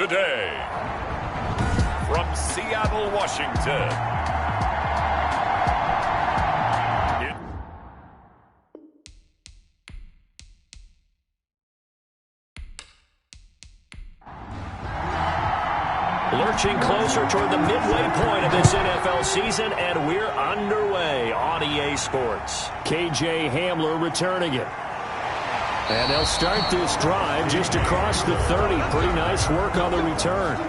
today. From Seattle, Washington. Lurching closer toward the midway point of this NFL season, and we're underway on EA Sports. KJ Hamler returning it. And they'll start this drive just across the 30. Pretty nice work on the return.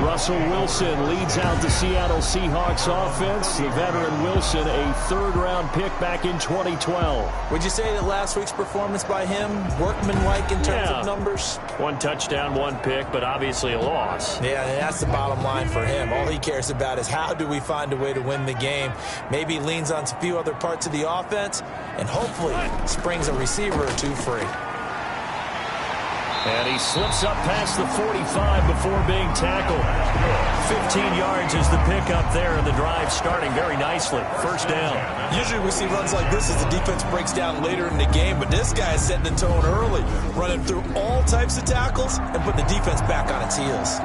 Russell Wilson leads out the Seattle Seahawks offense. The veteran Wilson, a third-round pick back in 2012. Would you say that last week's performance by him, workmanlike in terms of numbers? 1 touchdown, 1 pick, but obviously a loss. Yeah, and that's the bottom line for him. All he cares about is how do we find a way to win the game. Maybe leans on a few other parts of the offense, and hopefully springs a receiver or two free. And he slips up past the 45 before being tackled. 15 yards is the pickup there, and the drive starting very nicely. First down. Usually we see runs like this as the defense breaks down later in the game, but this guy is setting the tone early, running through all types of tackles and putting the defense back on its heels.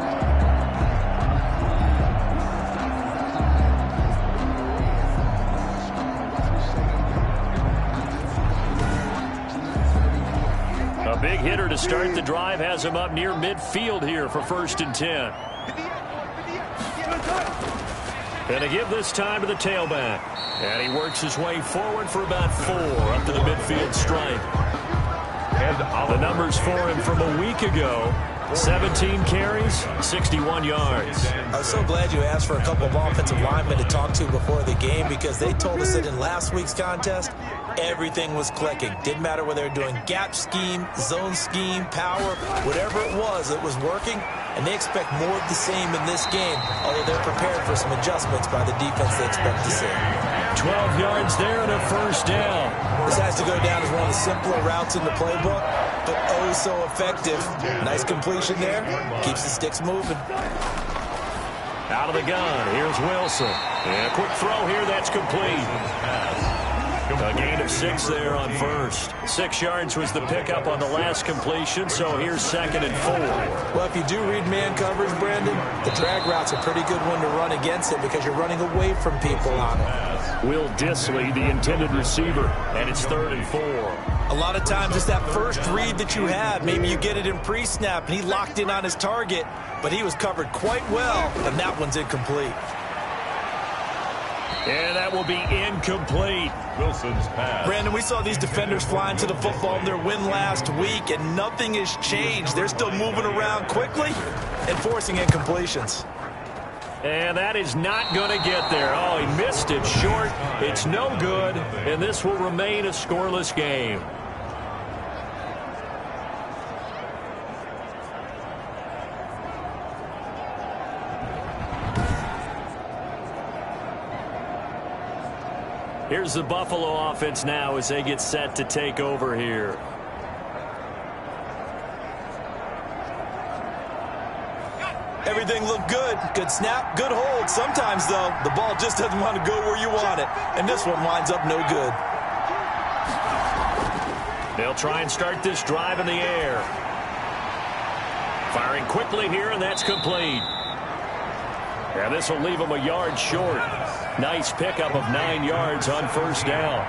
Big hitter to start the drive has him up near midfield here for 1st and 10. And to give this time to the tailback. And he works his way forward for about 4 up to the midfield stripe. The numbers for him from a week ago: 17 carries, 61 yards. I was so glad you asked for a couple of offensive linemen to talk to before the game, because they told us that in last week's contest, everything was clicking. Didn't matter whether they were doing gap scheme, zone scheme, power, whatever it was working, and they expect more of the same in this game, although they're prepared for some adjustments by the defense they expect to see. 12 yards there and a first down. This has to go down as one of the simpler routes in the playbook, but oh so effective. Nice completion there. Keeps the sticks moving. Out of the gun, here's Wilson. And a quick throw here, that's complete. A gain of 6 there on first. 6 yards was the pickup on the last completion, so here's 2nd and 4. Well, if you do read man coverage, Brandon, the drag route's a pretty good one to run against it because you're running away from people on it. Will Dissly, the intended receiver, and it's 3rd and 4. A lot of times it's that first read that you have. Maybe you get it in pre-snap, and he locked in on his target, but he was covered quite well, and that one's incomplete. And that will be incomplete. Wilson's pass. Brandon, we saw these defenders flying to the football in their win last week, and nothing has changed. They're still moving around quickly and forcing incompletions. And that is not going to get there. Oh, he missed it short. It's no good, and this will remain a scoreless game. Here's the Buffalo offense now as they get set to take over here. Everything looked good. Good snap, good hold. Sometimes, though, the ball just doesn't want to go where you want it. And this one winds up no good. They'll try and start this drive in the air. Firing quickly here, and that's complete. And this will leave them a yard short. Nice pickup of 9 yards on first down.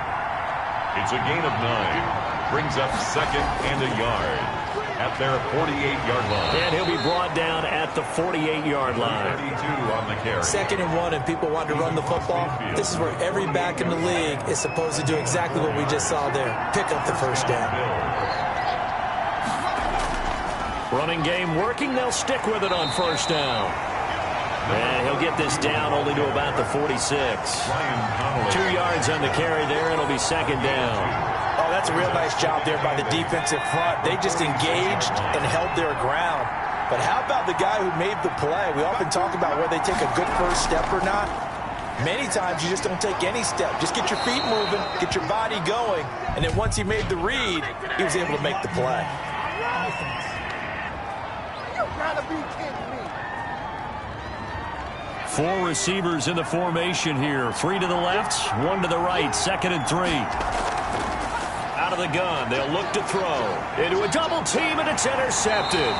It's a gain of 9. Brings up 2nd and a yard at their 48-yard line. And he'll be brought down at the 48-yard line. 32 on the carry. 2nd and 1, and people want to run the football. This is where every back in the league is supposed to do exactly what we just saw there. Pick up the first down. Running game working. They'll stick with it on first down. And he'll get this down only to about the 46. 2 yards on the carry there. It'll be 2nd down. Oh, that's a real nice job there by the defensive front. They just engaged and held their ground. But how about the guy who made the play? We often talk about whether they take a good first step or not. Many times you just don't take any step. Just get your feet moving, get your body going, and then once he made the read, he was able to make the play. You gotta be kidding me. 4 receivers in the formation here. 3 to the left, 1 to the right. 2nd and 3. Out of the gun, they'll look to throw. Into a double team, and it's intercepted.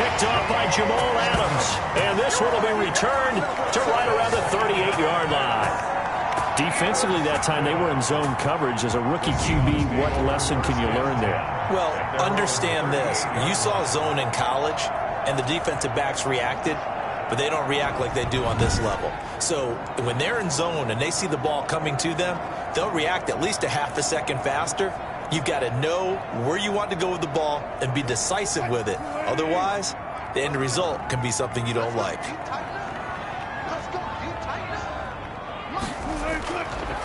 picked off by Jamal Adams. And this one will be returned to right around the 38-yard line. Defensively that time, they were in zone coverage. As a rookie QB, what lesson can you learn there? Well, understand this. You saw zone in college, and the defensive backs reacted, but they don't react like they do on this level. So when they're in zone and they see the ball coming to them, they'll react at least a half a second faster. You've got to know where you want to go with the ball and be decisive with it. Otherwise, the end result can be something you don't like.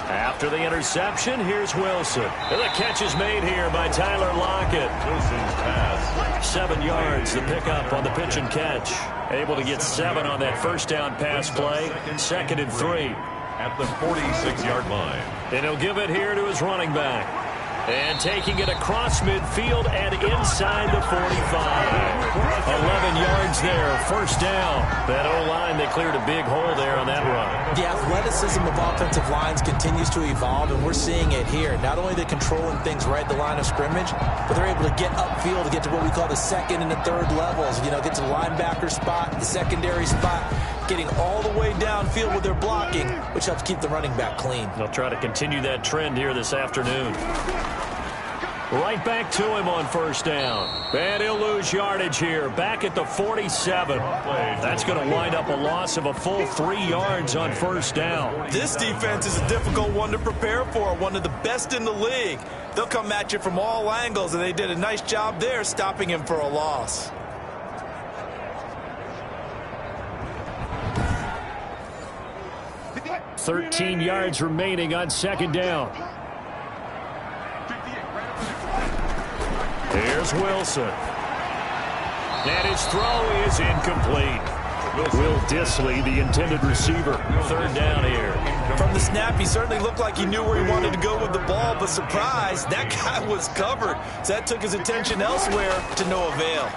After the interception, here's Wilson. And the catch is made here by Tyler Lockett. Wilson's pass. 7 yards, the pickup on the pitch and catch. Able to get 7 on that first down pass play. 2nd and 3. At the 46-yard line. And he'll give it here to his running back. And taking it across midfield and inside the 45. 11 yards there, first down. That O-line, they cleared a big hole there on that run. The athleticism of offensive lines continues to evolve, and we're seeing it here. Not only are they controlling things right at the line of scrimmage, but they're able to get upfield to get to what we call the second and the third levels. You know, get to the linebacker spot, the secondary spot, getting all the way downfield with their blocking, which helps keep the running back clean. They'll try to continue that trend here this afternoon. Right back to him on first down. And he'll lose yardage here. Back at the 47. That's going to wind up a loss of a full 3 yards on first down. This defense is a difficult one to prepare for, one of the best in the league. They'll come at you from all angles, and they did a nice job there stopping him for a loss. $13 yards remaining on second down. Here's Wilson. And his throw is incomplete. Will Dissly, the intended receiver. Third down here. From the snap, he certainly looked like he knew where he wanted to go with the ball, but surprise, that guy was covered. So that took his attention elsewhere to no avail.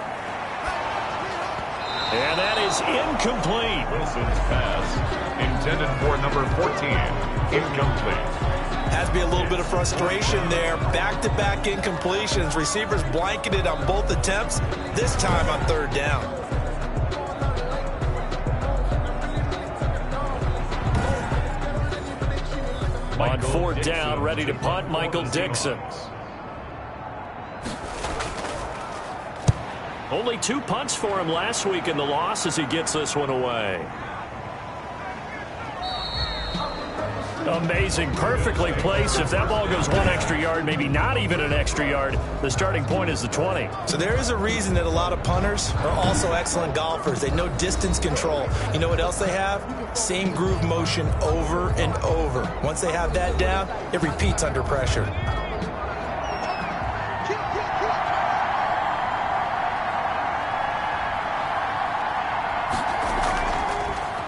And that is incomplete. Wilson's pass intended for number 14. Incomplete. Has to be a little bit of frustration there. Back-to-back incompletions. Receivers blanketed on both attempts, this time on third down. On fourth down, ready to punt, Michael Dixon. Only 2 punts for him last week in the loss as he gets this one away. Amazing, perfectly placed. If that ball goes 1 extra yard, maybe not even an extra yard, the starting point is the 20. So there is a reason that a lot of punters are also excellent golfers. They know distance control. You know what else they have? Same groove motion over and over. Once they have that down, it repeats under pressure.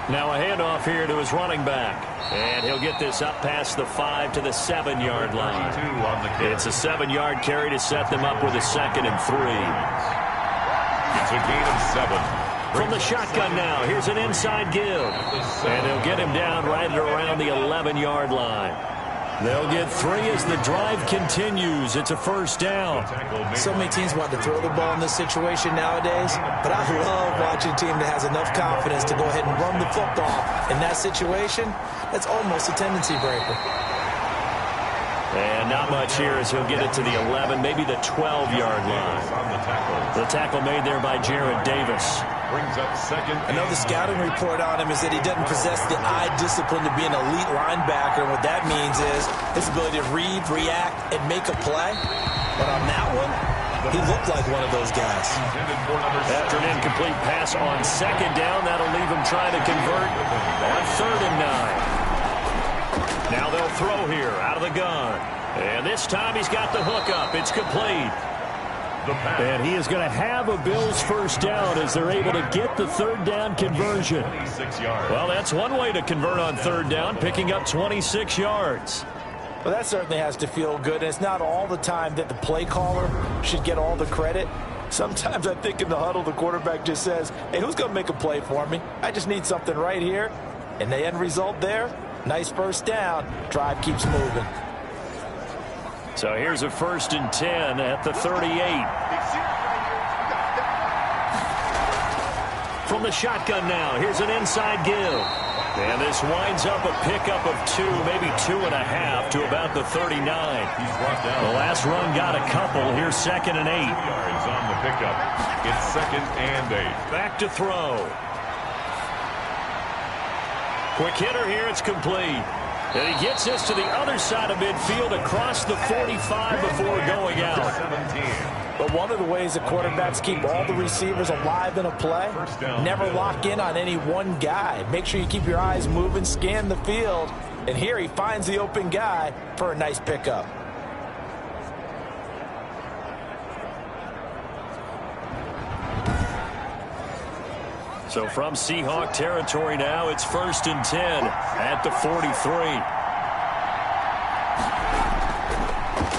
Now a handoff here to his running back. And he'll get this up past the 5 to the 7-yard line. It's a 7-yard carry to set them up with a 2nd and 3. It's a gain of 7. From the shotgun now, here's an inside give. And they'll get him down right at around the 11-yard line. They'll get 3 as the drive continues. It's a first down. So many teams want to throw the ball in this situation nowadays, but I love watching a team that has enough confidence to go ahead and run the football. In that situation, that's almost a tendency breaker. And not much here as he'll get it to the 11, maybe the 12-yard line. The tackle made there by Jared Davis. Brings up second. I know the scouting report on him is that he doesn't possess the eye discipline to be an elite linebacker. And what that means is his ability to read, react, and make a play. But on that one, he looked like one of those guys. After an incomplete pass on second down, that'll leave him trying to convert on 3rd and 9. Now they'll throw here out of the gun. And this time he's got the hook up. It's complete. And he is going to have a Bills first down as they're able to get the 3rd down conversion. Well, that's one way to convert on 3rd down, picking up 26 yards. Well, that certainly has to feel good. And it's not all the time that the play caller should get all the credit. Sometimes I think in the huddle, the quarterback just says, hey, who's going to make a play for me? I just need something right here. And the end result there, nice first down. Drive keeps moving. So here's a 1st and 10 at the 38. from the shotgun now. Here's an inside give. And this winds up a pickup of 2, maybe 2.5 to about the 39. He's brought down. The last run got a couple. Here's 2nd and 8. Yards on the pickup. It's 2nd and 8. Back to throw. Quick hitter here. It's complete. And he gets this to the other side of midfield across the 45 before going out. 17. But one of the ways that quarterbacks keep all the receivers alive in a play, never lock in on any one guy. Make sure you keep your eyes moving, scan the field. And here he finds the open guy for a nice pickup. So from Seahawk territory now, it's 1st and 10 at the 43.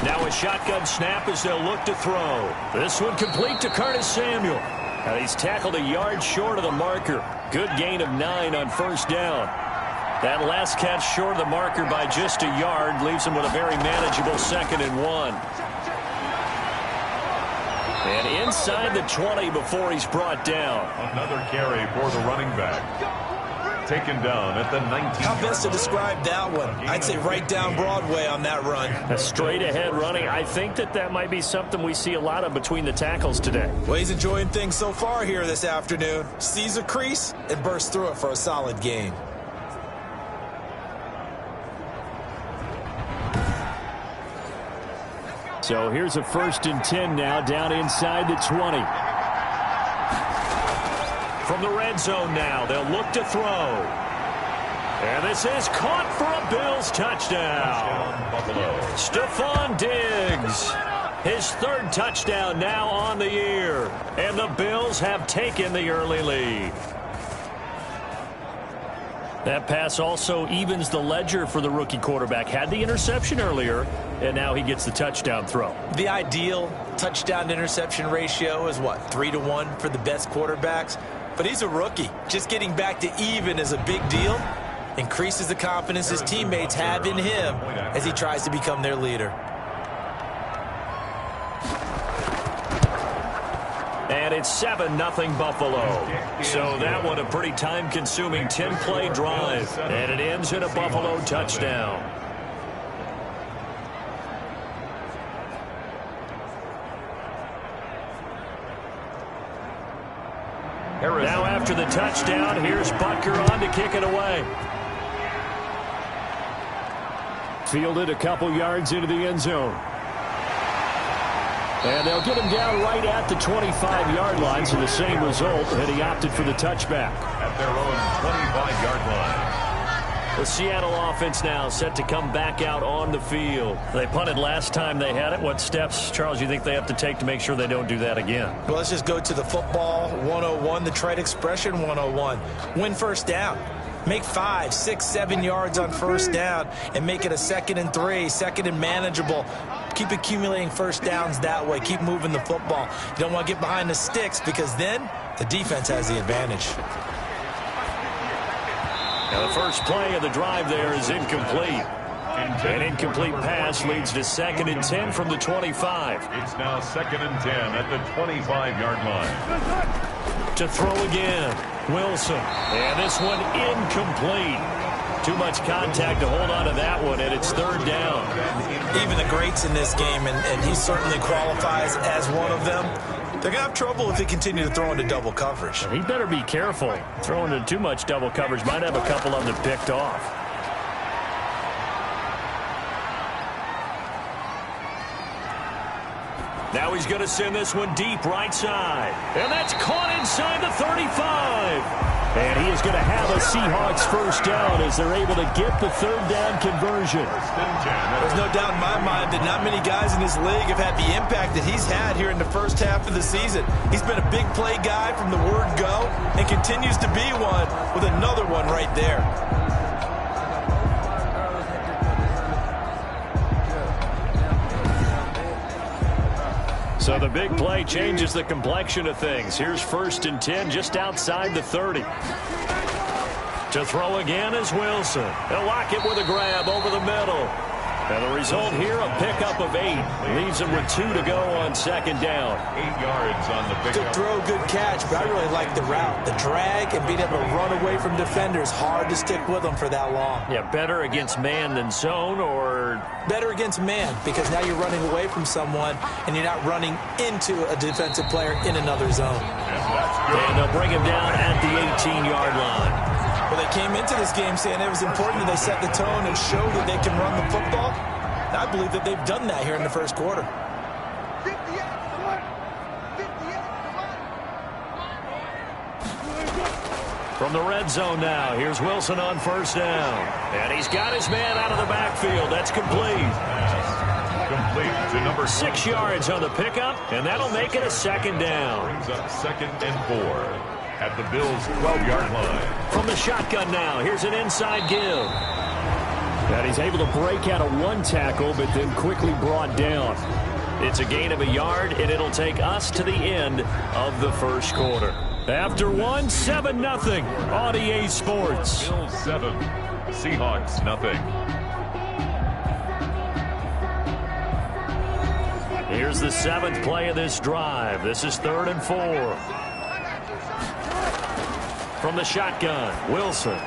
Now a shotgun snap as they'll look to throw. This one complete to Curtis Samuel. And he's tackled a yard short of the marker. Good gain of 9 on 1st down. That last catch short of the marker by just a yard leaves him with a very manageable 2nd and 1. And inside the 20 before he's brought down. Another carry for the running back. Taken down at the 19. How best to describe that one? I'd say right down Broadway on that run. A straight ahead running. I think that might be something we see a lot of between the tackles today. Well, he's enjoying things so far here this afternoon. Sees a crease and bursts through it for a solid gain. So here's a 1st and 10 now down inside the 20. From the red zone now, they'll look to throw. And this is caught for a Bills touchdown. Stephon Diggs. His 3rd touchdown now on the year. And the Bills have taken the early lead. That pass also evens the ledger for the rookie quarterback. Had the interception earlier, and now he gets the touchdown throw. The ideal touchdown-interception ratio is, what, 3-to-1 for the best quarterbacks? But he's a rookie. Just getting back to even is a big deal. Increases the confidence his teammates have in him as he tries to become their leader. And it's 7-0 Buffalo. So that one a pretty time-consuming 10-play drive. And it ends in a Buffalo touchdown. Now after the touchdown, here's Butker on to kick it away. Fielded a couple yards into the end zone. And they'll get him down right at the 25-yard line, so the same result, and he opted for the touchback. At their own 25-yard line. The Seattle offense now set to come back out on the field. They punted last time they had it. What steps, Charles, you think they have to take to make sure they don't do that again? Well, let's just go to the football 101, the trade expression 101. Win 1st down. Make 5, 6, 7 yards on 1st down and make it a 2nd and 3, 2nd and manageable. Keep accumulating 1st downs that way. Keep moving the football. You don't want to get behind the sticks because then the defense has the advantage. Now the first play of the drive there is incomplete. An incomplete pass leads to 2nd and 10 from the 25. It's now 2nd and 10 at the 25-yard line. To throw again, Wilson. And this one incomplete. Too much contact to hold on to that one, and it's 3rd down. Even the greats in this game, and he certainly qualifies as one of them, they're going to have trouble if they continue to throw into double coverage. He better be careful. Throwing into too much double coverage might have a couple of them picked off. Now he's going to send this one deep right side. And that's caught inside the 35. And he is going to have a Seahawks 1st down as they're able to get the 3rd down conversion. There's no doubt in my mind that not many guys in this league have had the impact that he's had here in the 1st half of the season. He's been a big play guy from the word go and continues to be one with another one right there. So the big play changes the complexion of things. Here's 1st and 10 just outside the 30. To throw again is Wilson. They'll lock it with a grab over the middle. And the result here, a pickup of 8. Leaves him with 2 to go on second down. 8 yards on the pickup. Good throw, good catch, but I really like the route. The drag and being able to run away from defenders, hard to stick with them for that long. Yeah, better against man than zone, or better against man, because now you're running away from someone and you're not running into a defensive player in another zone. And they'll bring him down at the 18-yard line. Well, they came into this game saying it was important that they set the tone and show that they can run the football. And I believe that they've done that here in the first quarter. From the red zone now, here's Wilson on first down. And he's got his man out of the backfield. That's complete. Complete to number 6 yards on the pickup, and that'll make it a second down. Brings up 2nd and 4 at the Bills' 12-yard line. From the shotgun now, here's an inside give. And he's able to break out of 1 tackle, but then quickly brought down. It's a gain of a yard, and it'll take us to the end of the first quarter. After 1, 7-0 on EA Sports. Bills 7, Seahawks nothing. Here's the 7th play of this drive. This is 3rd and 4. From the shotgun, Wilson.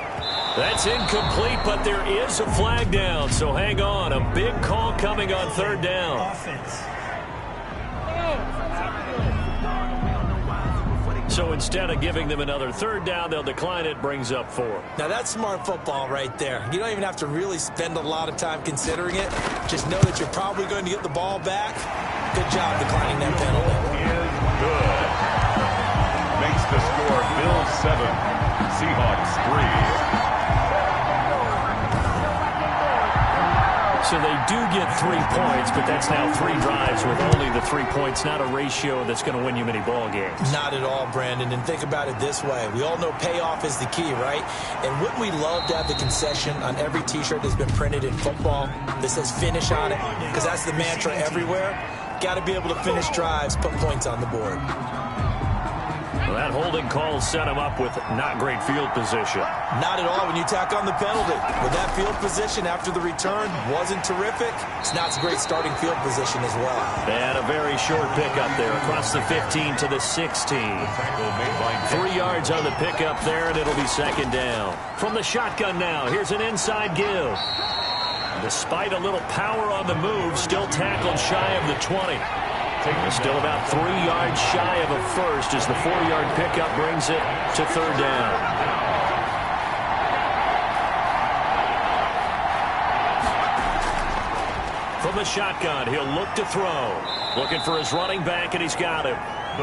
That's incomplete, but there is a flag down, so hang on. A big call coming on 3rd down. So instead of giving them another 3rd down, they'll decline it, brings up 4. Now that's smart football right there. You don't even have to really spend a lot of time considering it. Just know that you're probably going to get the ball back. Good job declining that penalty. Good. Makes the score Bills 7, Seahawks 3. So they do get 3 points, but that's now 3 drives with only the 3 points, not a ratio that's going to win you many ball games. Not at all, Brandon. And think about it this way. We all know payoff is the key, right? And wouldn't we love to have the concession on every T-shirt that's been printed in football that says finish on it? Because that's the mantra everywhere. Got to be able to finish drives, put points on the board. Well, that holding call set him up with not great field position. Not at all when you tack on the penalty. With that field position after the return wasn't terrific, it's not a great starting field position as well. And a very short pickup there across the 15 to the 16. 3 yards on the pickup there, and it'll be 2nd down. From the shotgun now, here's an inside give. Despite a little power on the move, still tackled shy of the 20. Still about 3 yards shy of a first as the 4-yard pickup brings it to 3rd down. From the shotgun, he'll look to throw. Looking for his running back, and he's got him.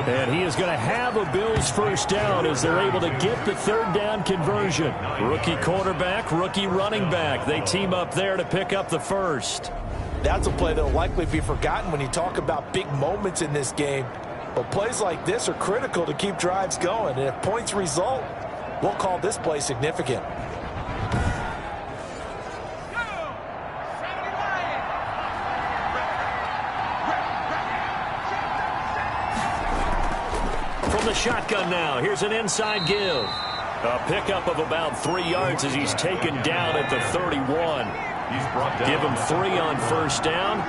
And he is going to have a Bills first down as they're able to get the 3rd down conversion. Rookie quarterback, rookie running back. They team up there to pick up the first. That's a play that will likely be forgotten when you talk about big moments in this game. But plays like this are critical to keep drives going. And if points result, we'll call this play significant. From the shotgun now, here's an inside give. A pickup of about 3 yards as he's taken down at the 31. Give him 3 on first down.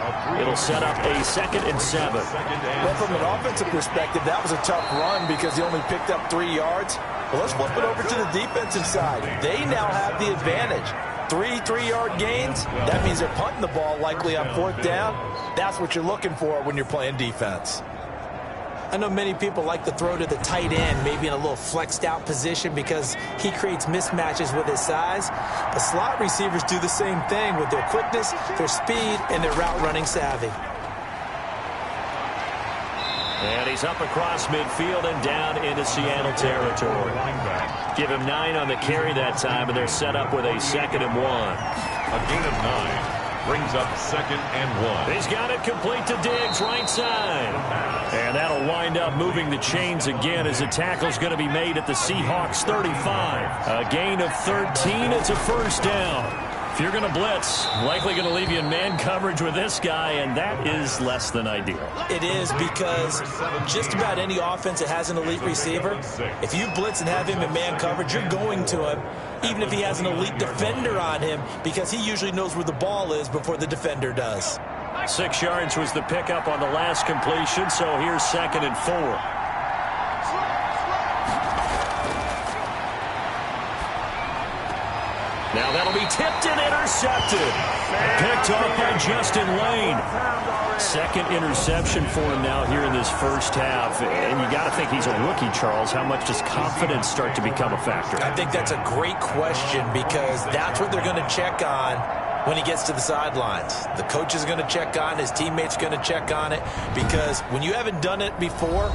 It'll set up a 2nd and 7. Well, from an offensive perspective, that was a tough run because he only picked up 3 yards. Well, let's flip it over to the defensive side. They now have the advantage. 3 3-yard gains. That means they're punting the ball likely on 4th down. That's what you're looking for when you're playing defense. I know many people like to throw to the tight end, maybe in a little flexed out position because he creates mismatches with his size. But slot receivers do the same thing with their quickness, their speed, and their route running savvy. And he's up across midfield and down into Seattle territory. Give him 9 on the carry that time, and they're set up with a 2nd and 1. A gain of 9. Brings up 2nd and 1. He's got it complete to Diggs, right side. And that'll wind up moving the chains again as the tackle's going to be made at the Seahawks 35. A gain of 13. It's a first down. If you're going to blitz, likely going to leave you in man coverage with this guy, and that is less than ideal. It is because just about any offense that has an elite receiver, if you blitz and have him in man coverage, you're going to him. even if he has an elite defender on him, because he usually knows where the ball is before the defender does. 6 yards was the pickup on the last completion, so here's 2nd and 4. Now that'll be tipped and intercepted. Picked off by Justin Lane. 2nd interception for him now here in this first half. And you got to think he's a rookie, Charles. How much does confidence start to become a factor? I think that's a great question, because that's what they're going to check on when he gets to the sidelines. The coach is going to check on, his teammates are going to check on it, because when you haven't done it before,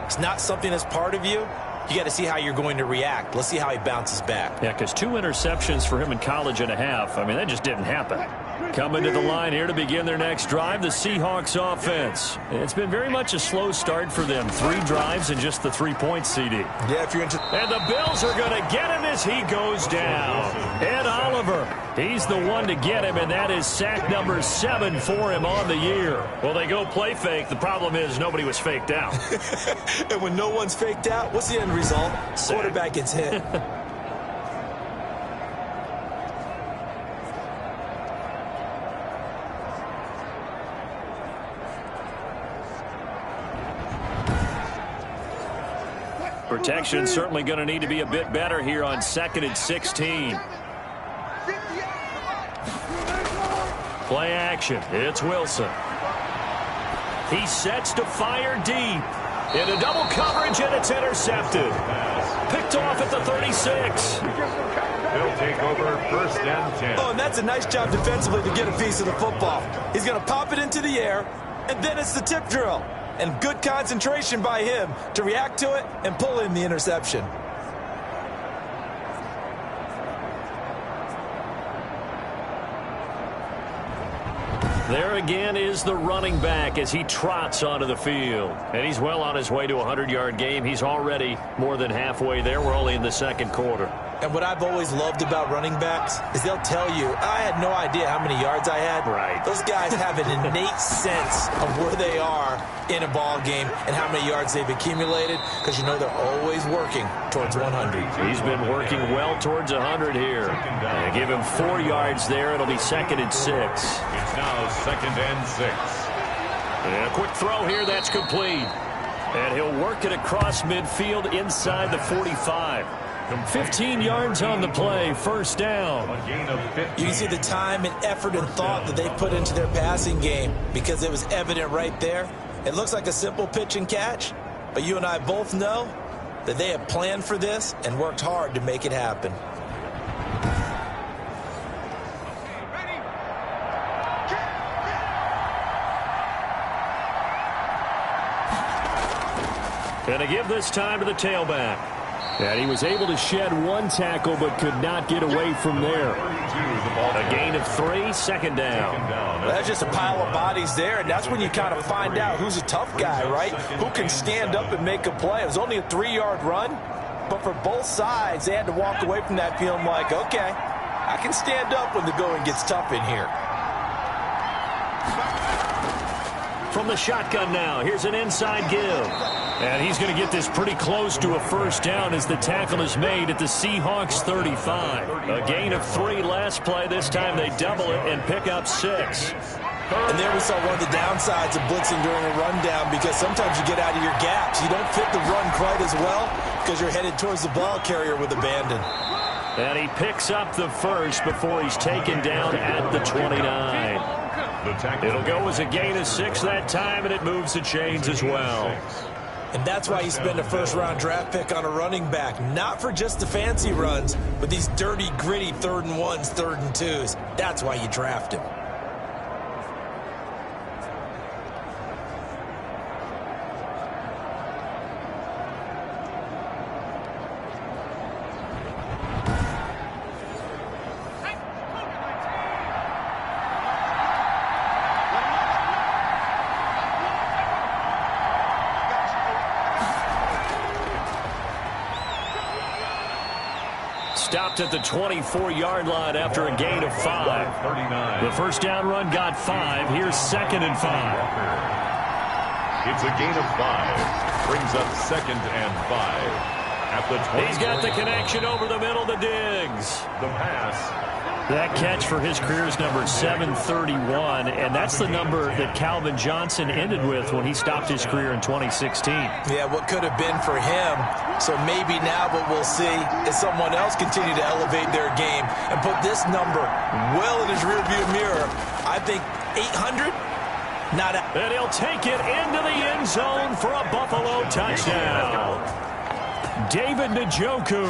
it's not something that's part of you. You got to see how you're going to react. Let's see how he bounces back. Yeah, because 2 interceptions for him in college and a half. I mean, that just didn't happen. Coming to the line here to begin their next drive, the Seahawks offense. It's been very much a slow start for them. 3 drives and just the 3 points, CD. Yeah, if you're into... And the Bills are going to get him as he goes down. Ed Oliver, he's the one to get him, and that is sack number 7 for him on the year. Well, they go play fake. The problem is nobody was faked out. And when no one's faked out, what's the end result? Quarterback gets hit. Protection certainly going to need to be a bit better here on 2nd and 16. Play action. It's Wilson. He sets to fire deep. Into double coverage, and it's intercepted. Picked off at the 36. They'll take over 1st and 10. Oh, and that's a nice job defensively to get a piece of the football. He's going to pop it into the air, and then it's the tip drill. And good concentration by him to react to it and pull in the interception. There again is the running back as he trots onto the field. And he's well on his way to a 100-yard game. He's already more than halfway there. We're only in the 2nd quarter. And what I've always loved about running backs is they'll tell you, I had no idea how many yards I had. Right. Those guys have an innate sense of where they are in a ball game and how many yards they've accumulated, because you know they're always working towards 100. He's been working well towards 100 here. And give him 4 yards there. It'll be 2nd and 6. It's now 2nd and 6. And a quick throw here. That's complete. And he'll work it across midfield inside the 45. 15 yards on the play, 1st down. A gain of 15. You can see the time and effort and thought that they put into their passing game, because it was evident right there. It looks like a simple pitch and catch, but you and I both know that they have planned for this and worked hard to make it happen. And to give this time to the tailback. And he was able to shed 1 tackle but could not get away from there. A gain of 3, 2nd down. Well, that's just a pile of bodies there, and that's when you kind of find out who's a tough guy, right? Who can stand up and make a play. It was only a 3-yard run, but for both sides, they had to walk away from that feeling like, okay, I can stand up when the going gets tough in here. From the shotgun now, here's an inside give. And he's going to get this pretty close to a 1st down as the tackle is made at the Seahawks 35. A gain of 3 last play. This time they double it and pick up 6. And there we saw one of the downsides of blitzing during a rundown, because sometimes you get out of your gaps. You don't fit the run quite as well because you're headed towards the ball carrier with abandon. And he picks up the 1st before he's taken down at the 29. It'll go as a gain of 6 that time, and it moves the chains as well. And that's why you spend a 1st-round draft pick on a running back. Not for just the fancy runs, but these dirty, gritty 3rd and 1s, 3rd and 2s. That's why you draft him. Stopped at the 24-yard line after a gain of 5. The 1st down run got 5. Here's 2nd and 5. It's a gain of 5. Brings up 2nd and 5. At the 20. He's got the connection over the middle to Diggs. The pass. That catch for his career is number 731, and that's the number that Calvin Johnson ended with when he stopped his career in 2016. Yeah, what could have been for him. So maybe now what we'll see is someone else continue to elevate their game and put this number well in his rearview mirror. I think 800. Not a and he'll take it into the end zone for a Buffalo touchdown. David Njoku,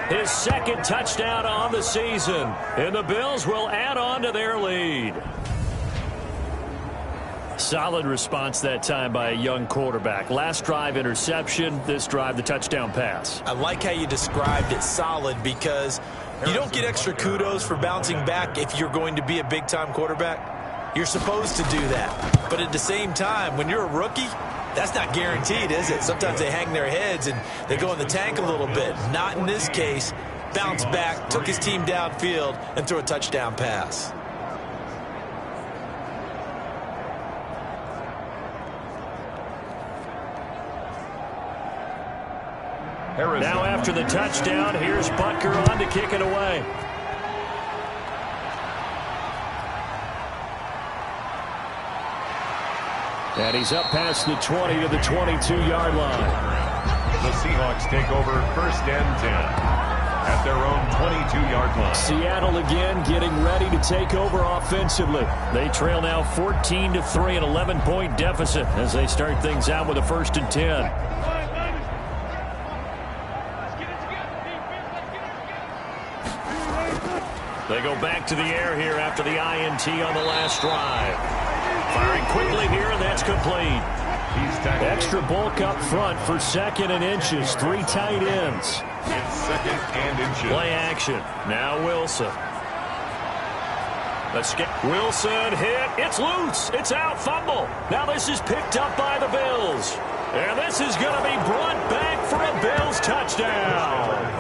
his second touchdown on the season, and the Bills will add on to their lead. Solid response that time by a young quarterback. Last drive interception, this drive the touchdown pass. I like how you described it, solid, because you don't get extra kudos for bouncing back if you're going to be a big-time quarterback. You're supposed to do that. But at the same time, when you're a rookie, that's not guaranteed, is it? Sometimes they hang their heads and they go in the tank a little bit. Not in this case. Bounced back, took his team downfield, and threw a touchdown pass. Now after the touchdown, here's Butker on to kick it away. And he's up past the 20 to the 22-yard line. The Seahawks take over 1st and 10 at their own 22-yard line. Seattle again getting ready to take over offensively. They trail now 14-3, an 11-point deficit as they start things out with a 1st and 10. They go back to the air here after the INT on the last drive. Firing quickly here, and that's complete. Extra bulk up front for 2nd and inches. 3 tight ends. It's 2nd and inches. Play action. Now Wilson. Wilson hit. It's loose. It's out. Fumble. Now this is picked up by the Bills. And this is going to be brought back for a Bills touchdown.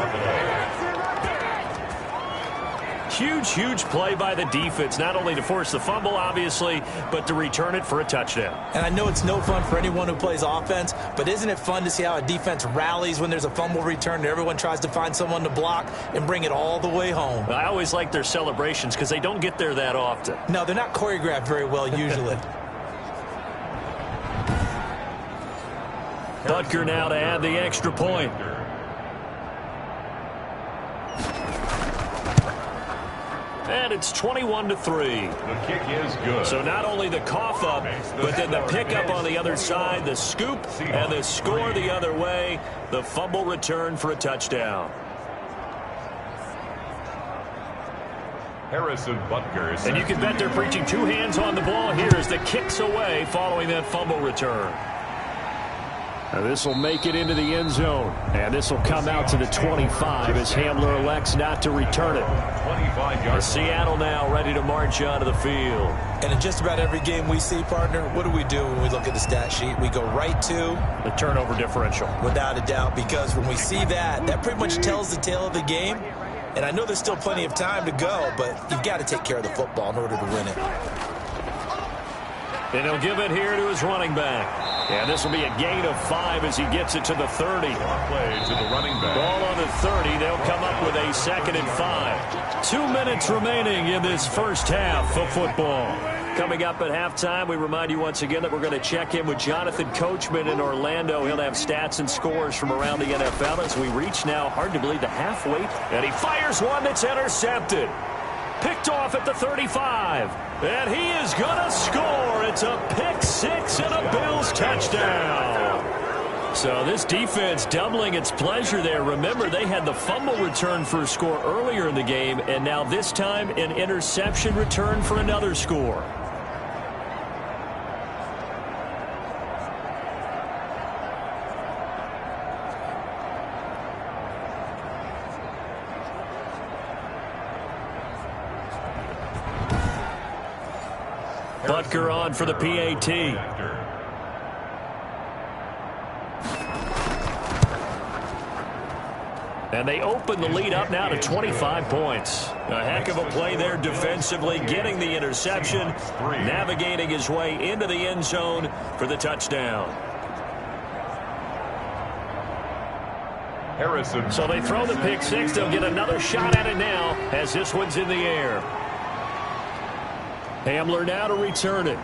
Huge play by the defense, not only to force the fumble, obviously, but to return it for a touchdown. And I know it's no fun for anyone who plays offense, but isn't it fun to see how a defense rallies when there's a fumble return and everyone tries to find someone to block and bring it all the way home? I always like their celebrations because they don't get there that often. No, they're not choreographed very well usually. Butker now to add the extra point. And it's 21-3. The kick is good. So not only the cough up, but then the pickup on the other side, the scoop, and the score the other way. The fumble return for a touchdown. Harrison Butker. And you can bet they're preaching 2 hands on the ball here as the kick's away following that fumble return. This will make it into the end zone. And this will come out to the 25 as Hamler elects not to return it. 25 yards. Seattle now ready to march onto the field. And in just about every game we see, partner, what do we do when we look at the stat sheet? We go right to the turnover differential. Without a doubt, because when we see that, that pretty much tells the tale of the game. And I know there's still plenty of time to go, but you've got to take care of the football in order to win it. And he'll give it here to his running back. And this will be a gain of 5 as he gets it to the 30. Play to the running back. Ball on the 30. They'll come up with a 2nd and 5. 2 minutes remaining in this first half of football. Coming up at halftime, we remind you once again that we're going to check in with Jonathan Coachman in Orlando. He'll have stats and scores from around the NFL as we reach now, hard to believe, the halfway. And he fires one that's intercepted. Picked off at the 35. And he is going to score. It's a pick 6 and a Bills touchdown. So this defense doubling its pleasure there. Remember, they had the fumble return for a score earlier in the game, and now this time an interception return for another score. Butker on for the PAT. And they open the lead up now to 25 points. A heck of a play there defensively, getting the interception, navigating his way into the end zone for the touchdown. Harrison. So they throw the pick six. They'll get another shot at it now as this one's in the air. Hamler now to return it.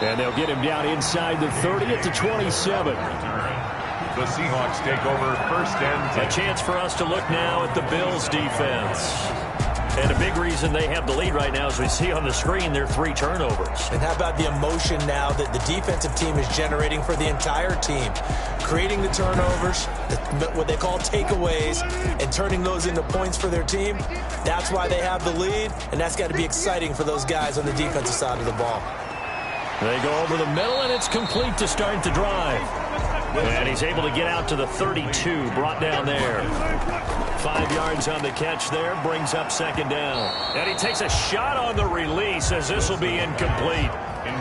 And they'll get him down inside the 30 at the 27. The Seahawks take over first and 10. A chance for us to look now at the Bills' defense. And a big reason they have the lead right now, as we see on the screen, their 3 turnovers. And how about the emotion now that the defensive team is generating for the entire team? Creating the turnovers, what they call takeaways, and turning those into points for their team. That's why they have the lead, and that's got to be exciting for those guys on the defensive side of the ball. They go over the middle, and it's complete to start the drive. And he's able to get out to the 32, brought down there. 5 yards on the catch there, brings up second down. And he takes a shot on the release as this will be incomplete.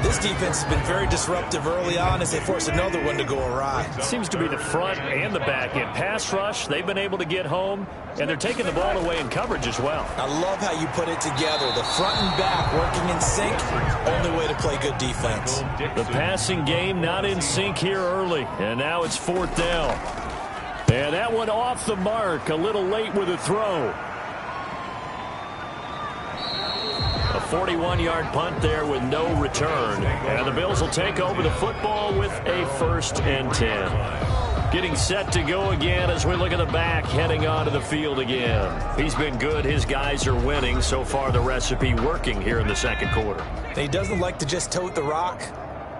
This defense has been very disruptive early on as they force another one to go awry. Seems to be the front and the back end. Pass rush, they've been able to get home, and they're taking the ball away in coverage as well. I love how you put it together. The front and back working in sync, only way to play good defense. The passing game not in sync here early, and now it's 4th down. And that one off the mark, a little late with a throw. A 41-yard punt there with no return. And the Bills will take over the football with a 1st and 10. Getting set to go again as we look at the back heading onto the field again. He's been good. His guys are winning. So far, the recipe working here in the second quarter. He doesn't like to just tote the rock.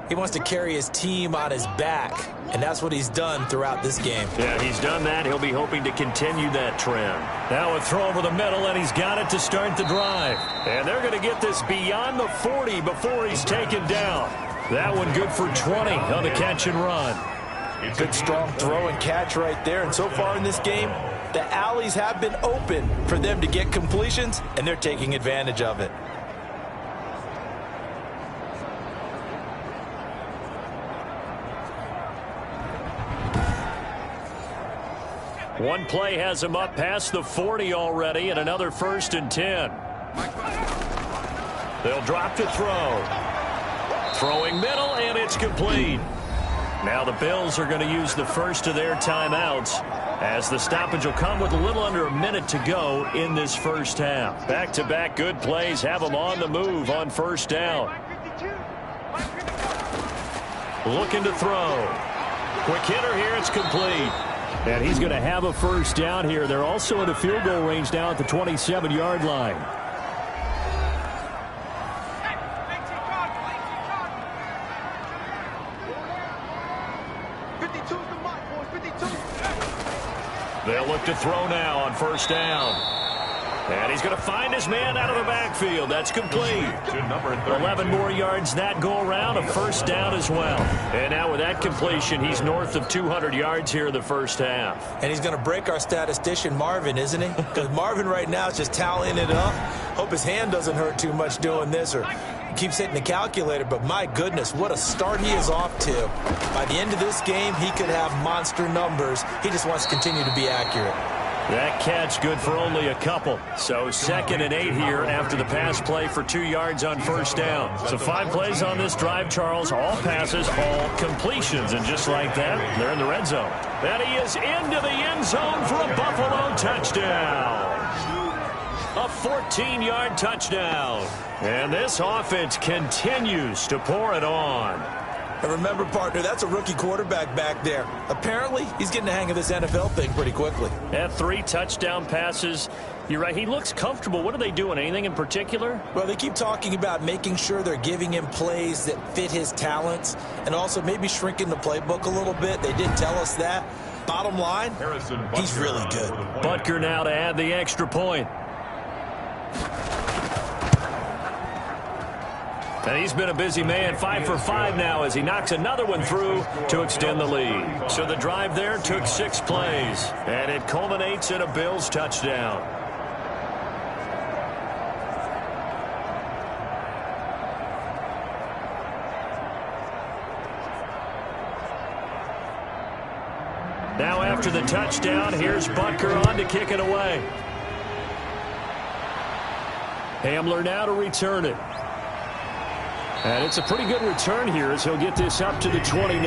He wants to carry his team on his back, and that's what he's done throughout this game. Yeah, he's done that. He'll be hoping to continue that trend. Now a throw over the middle, and he's got it to start the drive. And they're going to get this beyond the 40 before he's taken down. That one good for 20 on the catch and run. Good strong throw and catch right there. And so far in this game, the alleys have been open for them to get completions, and they're taking advantage of it. One play has him up past the 40 already, and another 1st and 10. They'll drop to throw. Throwing middle, and it's complete. Now the Bills are going to use the first of their timeouts, as the stoppage will come with a little under a minute to go in this first half. Back-to-back good plays have them on the move on 1st down. Looking to throw. Quick hitter here, it's complete. And he's going to have a 1st down here. They're also in the field goal range now at the 27-yard line. They'll look to throw now on 1st down. And he's going to find his man out of the backfield. That's complete. 11 more yards that go around, a 1st down as well. And now with that completion, he's north of 200 yards here in the first half. And he's going to break our statistician, Marvin, isn't he? Because Marvin right now is just tallying it up. Hope his hand doesn't hurt too much doing this, or he keeps hitting the calculator. But my goodness, what a start he is off to. By the end of this game, he could have monster numbers. He just wants to continue to be accurate. That catch good for only a couple. So 2nd and 8 here after the pass play for 2 yards on 1st down. So 5 plays on this drive, Charles. All passes, all completions. And just like that, they're in the red zone. And he is into the end zone for a Buffalo touchdown. A 14-yard touchdown. And this offense continues to pour it on. And remember, partner, that's a rookie quarterback back there. Apparently, he's getting the hang of this NFL thing pretty quickly. At 3 touchdown passes. You're right. He looks comfortable. What are they doing? Anything in particular? Well, they keep talking about making sure they're giving him plays that fit his talents and also maybe shrinking the playbook a little bit. They did tell us that. Bottom line, he's really good. Butker now to add the extra point. And he's been a busy man, 5 for 5 now as he knocks another one through to extend the lead. So the drive there took 6 plays, and it culminates in a Bills touchdown. Now after the touchdown, here's Butker on to kick it away. Hamler now to return it. And it's a pretty good return here as he'll get this up to the 29.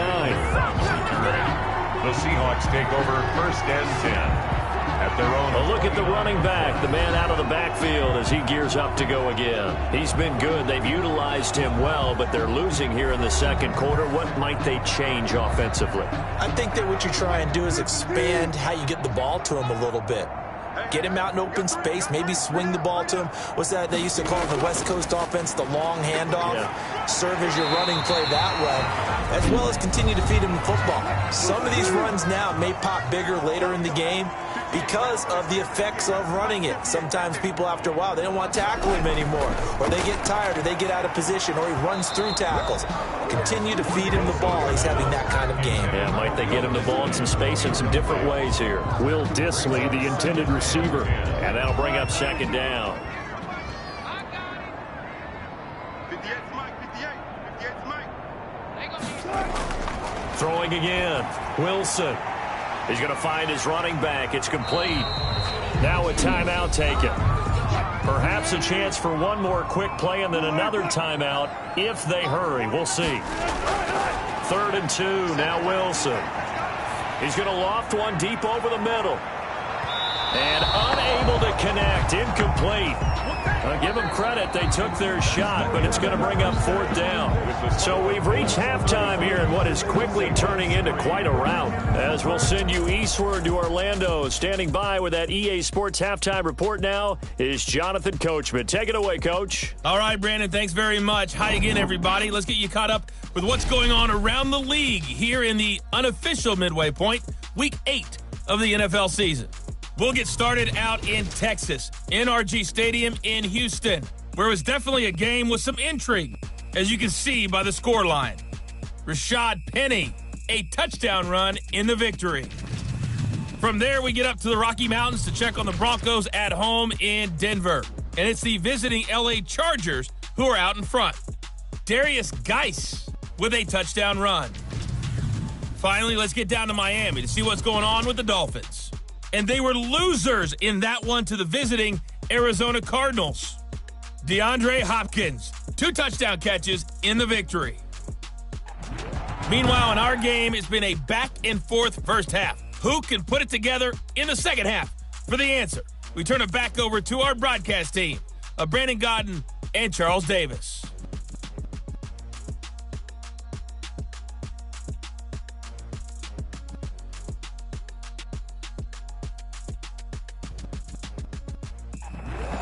The Seahawks take over 1st and 10. At their own. A look at the running back, the man out of the backfield as he gears up to go again. He's been good. They've utilized him well, but they're losing here in the second quarter. What might they change offensively? I think that what you try and do is expand how you get the ball to him a little bit. Get him out in open space, maybe swing the ball to him. What's that they used to call in the West Coast offense, the long handoff? Yeah. Serve as your running play that way, as well as continue to feed him the football. Some of these runs now may pop bigger later in the game because of the effects of running it. Sometimes people, after a while, they don't want to tackle him anymore, or they get tired, or they get out of position, or he runs through tackles. Continue to feed him the ball. He's having that kind of game. Yeah, might they get him the ball in some space in some different ways here. Will Dissly, the intended receiver, and that'll bring up 2nd down. Throwing again. Wilson. He's going to find his running back. It's complete. Now a timeout taken. Perhaps a chance for one more quick play and then another timeout if they hurry. We'll see. 3rd and 2. Now Wilson. He's going to loft one deep over the middle. And unable to connect. Incomplete. Give them credit. They took their shot, but it's going to bring up 4th down. So we've reached halftime here in what is quickly turning into quite a rout. As we'll send you eastward to Orlando. Standing by with that EA Sports halftime report now is Jonathan Coachman. Take it away, Coach. All right, Brandon, thanks very much. Hi again, everybody. Let's get you caught up with what's going on around the league here in the unofficial midway point, Week 8 of the NFL season. We'll get started out in Texas, NRG Stadium in Houston, where it was definitely a game with some intrigue, as you can see by the scoreline. Rashad Penny, a touchdown run in the victory. From there, we get up to the Rocky Mountains to check on the Broncos at home in Denver. And it's the visiting LA Chargers who are out in front. Darius Geis with a touchdown run. Finally, let's get down to Miami to see what's going on with the Dolphins. And they were losers in that one to the visiting Arizona Cardinals. DeAndre Hopkins, 2 touchdown catches in the victory. Meanwhile, in our game, it's been a back-and-forth first half. Who can put it together in the second half? For the answer, we turn it back over to our broadcast team of Brandon Godden and Charles Davis.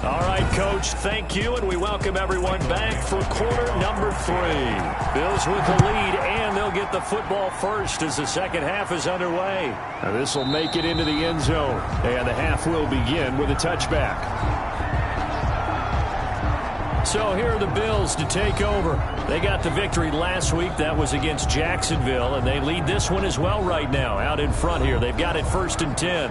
All right, Coach, thank you, and we welcome everyone back for quarter number 3. Bills with the lead, and they'll get the football first as the second half is underway. Now, this will make it into the end zone, and the half will begin with a touchback. So here are the Bills to take over. They got the victory last week. That was against Jacksonville, and they lead this one as well right now out in front here. They've got it 1st and 10.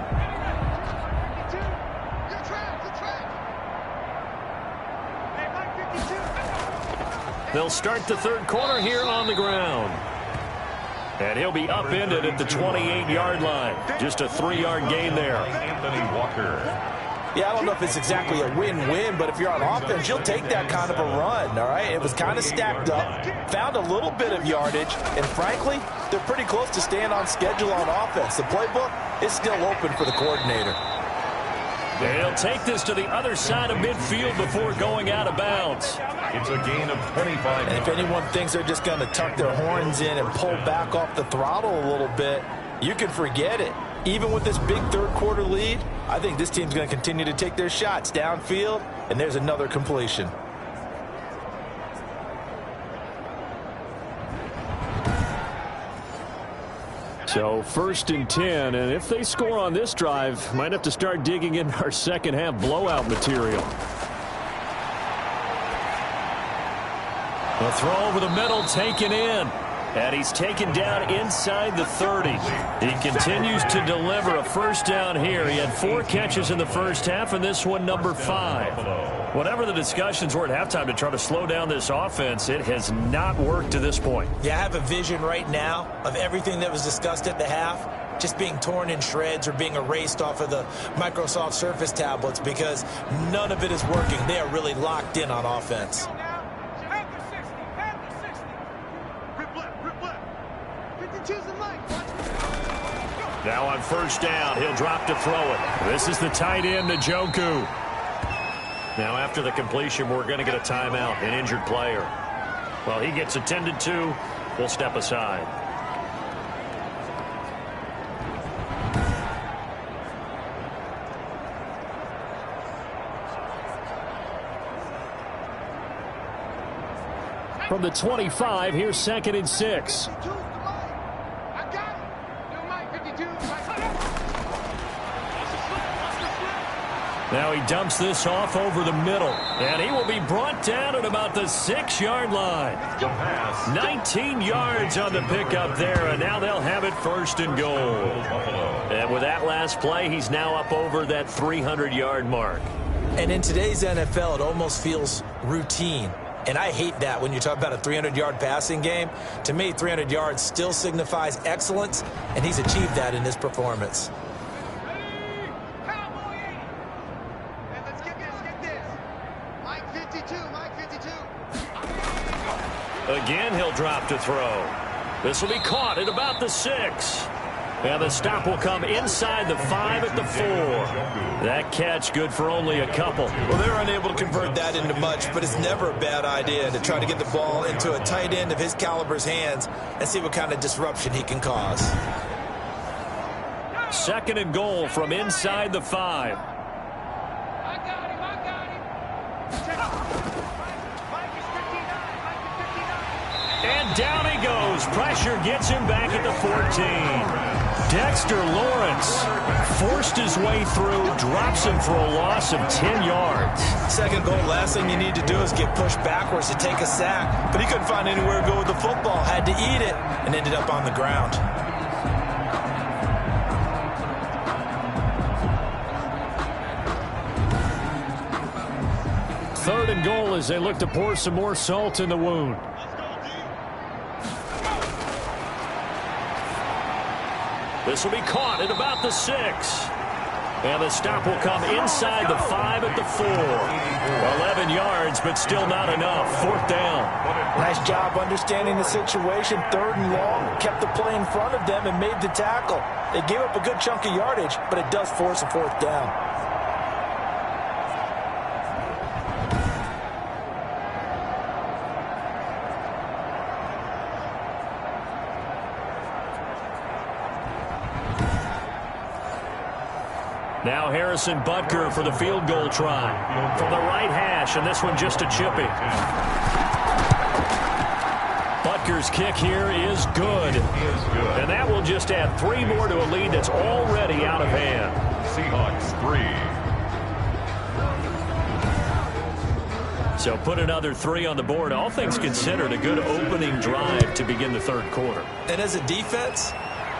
They'll start the third quarter here on the ground. And he'll be upended at the 28-yard line. Just a 3-yard gain there. Anthony Walker. Yeah, I don't know if it's exactly a win-win, but if you're on offense, you'll take that kind of a run, all right? It was kind of stacked up, found a little bit of yardage, and frankly, they're pretty close to staying on schedule on offense. The playbook is still open for the coordinator. They'll take this to the other side of midfield before going out of bounds. It's a gain of 25. And if anyone thinks they're just going to tuck their horns in and pull back off the throttle a little bit, you can forget it. Even with this big third quarter lead, I think this team's going to continue to take their shots downfield, and there's another completion. So 1st and 10, and if they score on this drive, might have to start digging in our second half blowout material. A throw over the middle taken in. And he's taken down inside the 30. He continues to deliver a first down here. He had 4 catches in the first half, and this one number 5. Whatever the discussions were at halftime to try to slow down this offense, it has not worked to this point. Yeah, I have a vision right now of everything that was discussed at the half just being torn in shreds or being erased off of the Microsoft Surface tablets because none of it is working. They are really locked in on offense. Now on first down, he'll drop to throw it. This is the tight end, Njoku. Now after the completion, we're going to get a timeout, an injured player. Well, he gets attended to. We'll step aside. From the 25, here's 2nd and 6. Now he dumps this off over the middle, and he will be brought down at about the 6-yard line. 19 yards on the pickup there, and now they'll have it 1st and goal. And with that last play, he's now up over that 300-yard mark. And in today's NFL, it almost feels routine. And I hate that when you talk about a 300-yard passing game. To me, 300 yards still signifies excellence, and he's achieved that in his performance. Again, he'll drop to throw. This will be caught at about the 6. And the stop will come inside the 5 at the 4. That catch good for only a couple. Well, they're unable to convert that into much, but it's never a bad idea to try to get the ball into a tight end of his caliber's hands and see what kind of disruption he can cause. 2nd and goal from inside the 5. And down he goes. Pressure gets him back at the 14. Dexter Lawrence forced his way through, drops him for a loss of 10 yards. 2nd goal, last thing you need to do is get pushed backwards to take a sack. But he couldn't find anywhere to go with the football, had to eat it, and ended up on the ground. Third and goal as they look to pour some more salt in the wound. This will be caught at about the 6. And the stop will come inside the 5 at the 4. 11 yards, but still not enough. 4th down. Nice job understanding the situation. 3rd and long. Kept the play in front of them and made the tackle. They gave up a good chunk of yardage, but it does force a 4th down. Now Harrison Butker for the field goal try. From the right hash, and this one just a chippy. Butker's kick here is good. And that will just add 3 more to a lead that's already out of hand. Seahawks 3. So put another 3 on the board. All things considered, a good opening drive to begin the 3rd quarter. And as a defense,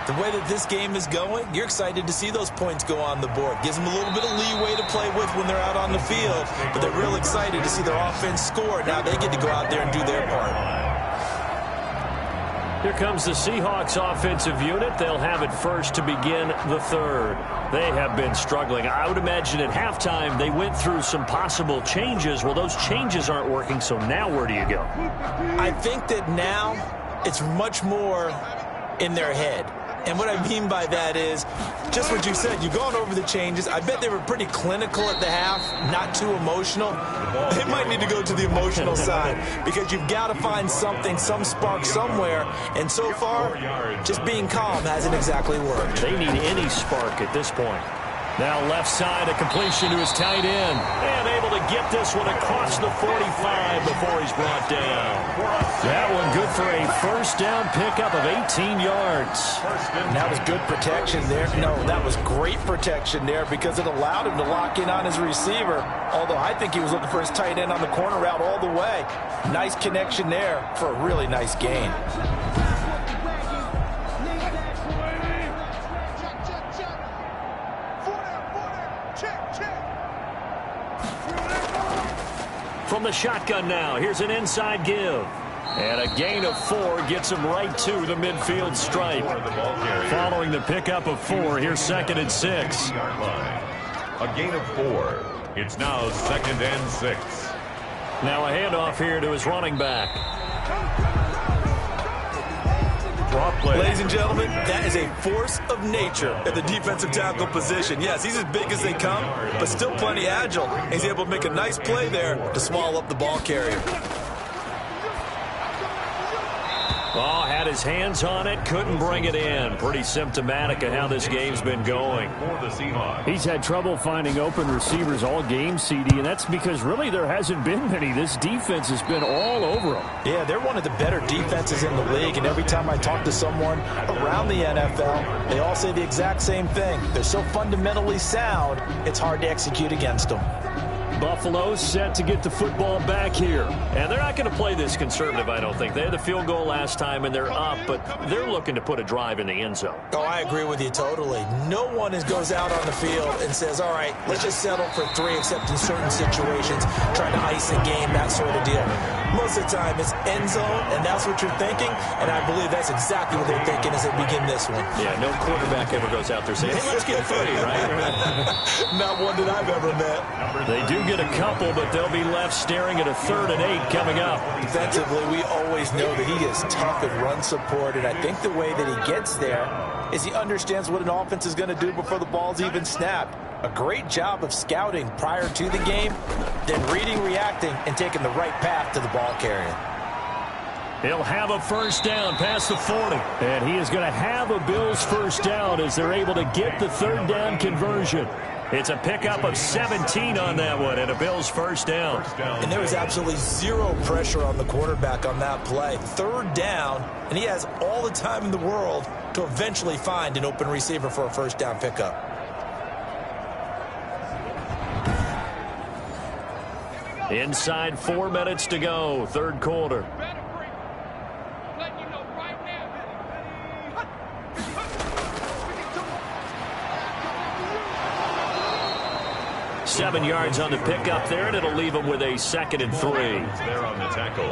the way that this game is going, you're excited to see those points go on the board. Gives them a little bit of leeway to play with when they're out on the field, but they're real excited to see their offense score. Now they get to go out there and do their part. Here comes the Seahawks offensive unit. They'll have it first to begin the 3rd. They have been struggling. I would imagine at halftime they went through some possible changes. Well, those changes aren't working, so now where do you go? I think that now it's much more in their head. And what I mean by that is just what you said. You've gone over the changes. I bet they were pretty clinical at the half, not too emotional. They might need to go to the emotional side because you've got to find something, some spark somewhere. And so far, just being calm hasn't exactly worked. They need any spark at this point. Now left side, a completion to his tight end. And able to get this one across the 45 before he's brought down. That one good for a 1st down pickup of 18 yards. And that was good protection there. No, that was great protection there because it allowed him to lock in on his receiver. Although I think he was looking for his tight end on the corner route all the way. Nice connection there for a really nice gain. From the shotgun now, here's an inside give. And a gain of 4 gets him right to the midfield stripe. Following the pickup of 4, here's 2nd and 6. A gain of 4. It's now 2nd and 6. Now a handoff here to his running back. Rough play. Ladies and gentlemen, that is a force of nature at the defensive tackle position. Yes, he's as big as they come, but still plenty agile. He's able to make a nice play there to swallow up the ball carrier. Oh, had his hands on it, couldn't bring it in. Pretty symptomatic of how this game's been going. He's had trouble finding open receivers all game, CD, and that's because really there hasn't been many. This defense has been all over him. Yeah, they're one of the better defenses in the league, and every time I talk to someone around the NFL, they all say the exact same thing. They're so fundamentally sound, it's hard to execute against them. Buffalo set to get the football back here. And they're not going to play this conservative, I don't think. They had the field goal last time, and they're up, but they're looking to put a drive in the end zone. Oh, I agree with you totally. No one goes out on the field and says, all right, let's just settle for 3, except in certain situations, trying to ice a game, that sort of deal. Most of the time, it's end zone, and that's what you're thinking, and I believe that's exactly what they're thinking as they begin this one. Yeah, no quarterback ever goes out there saying, hey, let's get 3, right? Not one that I've ever met. They do get a couple, but they'll be left staring at a 3rd and 8 coming up. Defensively, we always know that he is tough at run support, and I think the way that he gets there is he understands what an offense is going to do before the ball's even snapped. A great job of scouting prior to the game, then reading, reacting, and taking the right path to the ball carrier. He'll have a first down past the 40. And he is going to have a Bills first down as they're able to get the 3rd down conversion. It's a pickup of 17 on that one and a Bills first down. And there was absolutely zero pressure on the quarterback on that play. 3rd down, and he has all the time in the world to eventually find an open receiver for a first down pickup. Inside 4 minutes to go, 3rd quarter. 7 yards on the pickup there, and it'll leave him with a 2nd and 3. There on the tackle.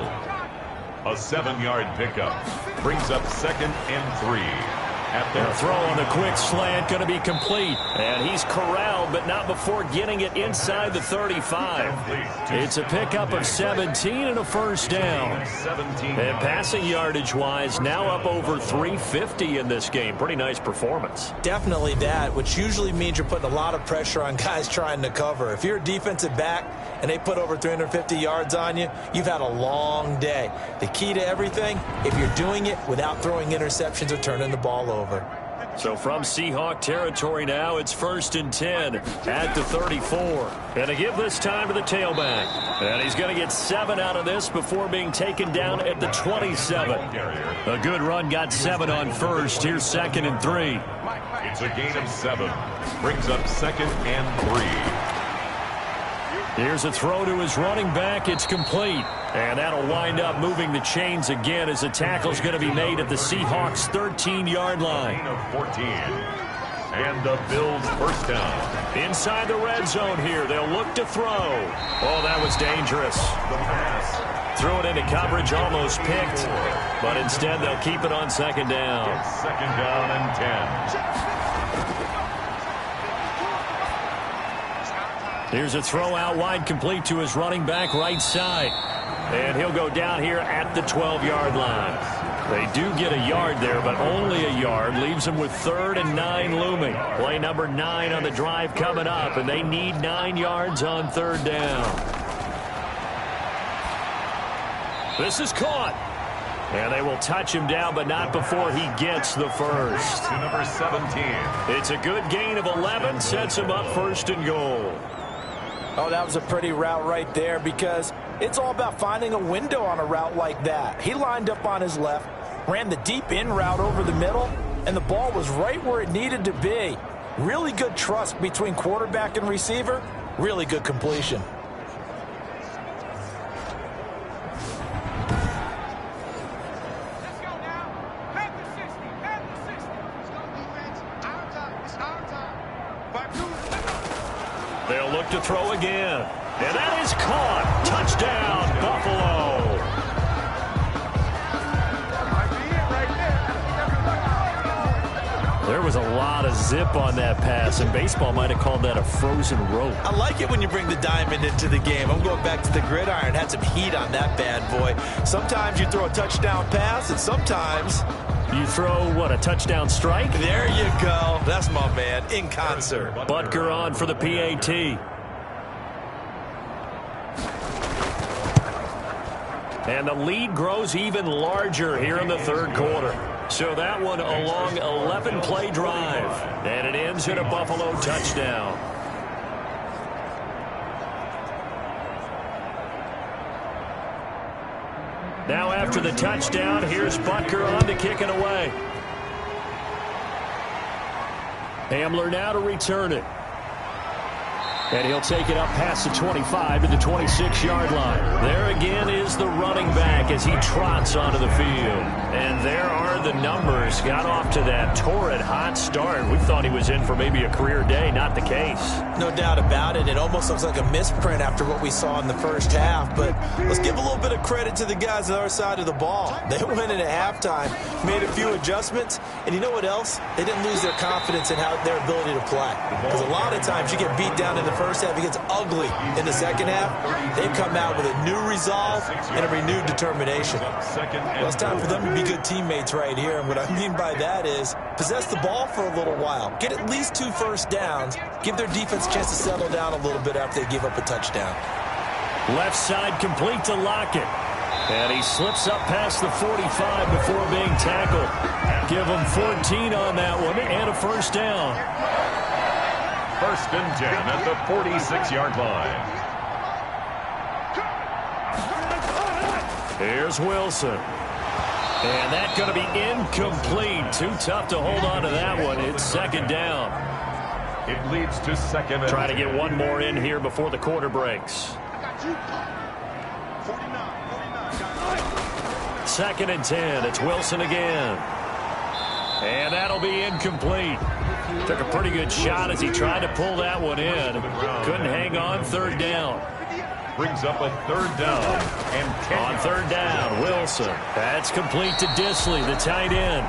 A 7-yard pickup brings up 2nd and 3. At their throw on the quick slant going to be complete. And he's corralled, but not before getting it inside the 35. It's a pickup of 17 and a first down. And passing yardage-wise, now up over 350 in this game. Pretty nice performance. Definitely that, which usually means you're putting a lot of pressure on guys trying to cover. If you're a defensive back and they put over 350 yards on you, you've had a long day. The key to everything, if you're doing it without throwing interceptions or turning the ball over. So from Seahawk territory now, it's 1st and 10 at the 34. And to give this time to the tailback. And he's going to get 7 out of this before being taken down at the 27. A good run, got 7 on first. Here's 2nd and 3. It's a gain of 7. Brings up 2nd and 3. Here's a throw to his running back. It's complete. And that'll wind up moving the chains again as the tackle's going to be made at the Seahawks' 13-yard line. Gain of 14. And the Bills first down. Inside the red zone here. They'll look to throw. Oh, that was dangerous. The pass. Threw it into coverage, almost picked. But instead, they'll keep it on 2nd down. It's 2nd down and 10. Here's a throw out wide, complete to his running back right side. And he'll go down here at the 12-yard line. They do get a yard there, but only a yard. Leaves them with 3rd and 9 looming. Play number 9 on the drive coming up, and they need 9 yards on 3rd down. This is caught. And they will touch him down, but not before he gets the first. To number 17. It's a good gain of 11. Sets him up 1st and goal. Oh, that was a pretty route right there because it's all about finding a window on a route like that. He lined up on his left, ran the deep in route over the middle, and the ball was right where it needed to be. Really good trust between quarterback and receiver. Really good completion. They'll look to throw again. And that is caught. Touchdown, Buffalo. There was a lot of zip on that pass, and baseball might have called that a frozen rope. I like it when you bring the diamond into the game. I'm going back to the gridiron. Had some heat on that bad boy. Sometimes you throw a touchdown pass, and sometimes You throw, what, a touchdown strike? There you go. That's my man, in concert. Butker on for the PAT. And the lead grows even larger here in the third quarter. So that one a long 11-play drive. And it ends in a Buffalo touchdown. Now after the touchdown, here's Butker on to kick it away. Hamler now to return it. And he'll take it up past the 25 to the 26-yard line. There again is the running back as he trots onto the field. And there are the numbers. Got off to that torrid hot start. We thought he was in for maybe a career day. Not the case. No doubt about it. It almost looks like a misprint after what we saw in the first half. But let's give a little bit of credit to the guys on our side of the ball. They went in at halftime, made a few adjustments, and you know what else? They didn't lose their confidence in their ability to play. Because a lot of times you get beat down in the first half, it gets ugly in the second half. They've come out with a new resolve and a renewed determination. Well, it's time for them to be good teammates right here. And what I mean by that is possess the ball for a little while. Get at least 2 first downs. Give their defense a chance to settle down a little bit after they give up a touchdown. Left side complete to Lockett. And he slips up past the 45 before being tackled. Give him 14 on that one and a first down. First and 10 at the 46-yard line. Here's Wilson. And that's going to be incomplete. Too tough to hold on to that one. It's second down. It leads to second and Try to get one more in here before the quarter breaks. Second and 10. It's Wilson again. And that'll be incomplete. Took a pretty good shot as he tried to pull that one in. Couldn't hang on. Third down. Brings up a third down. And on third down, Wilson. That's complete to Disley, the tight end.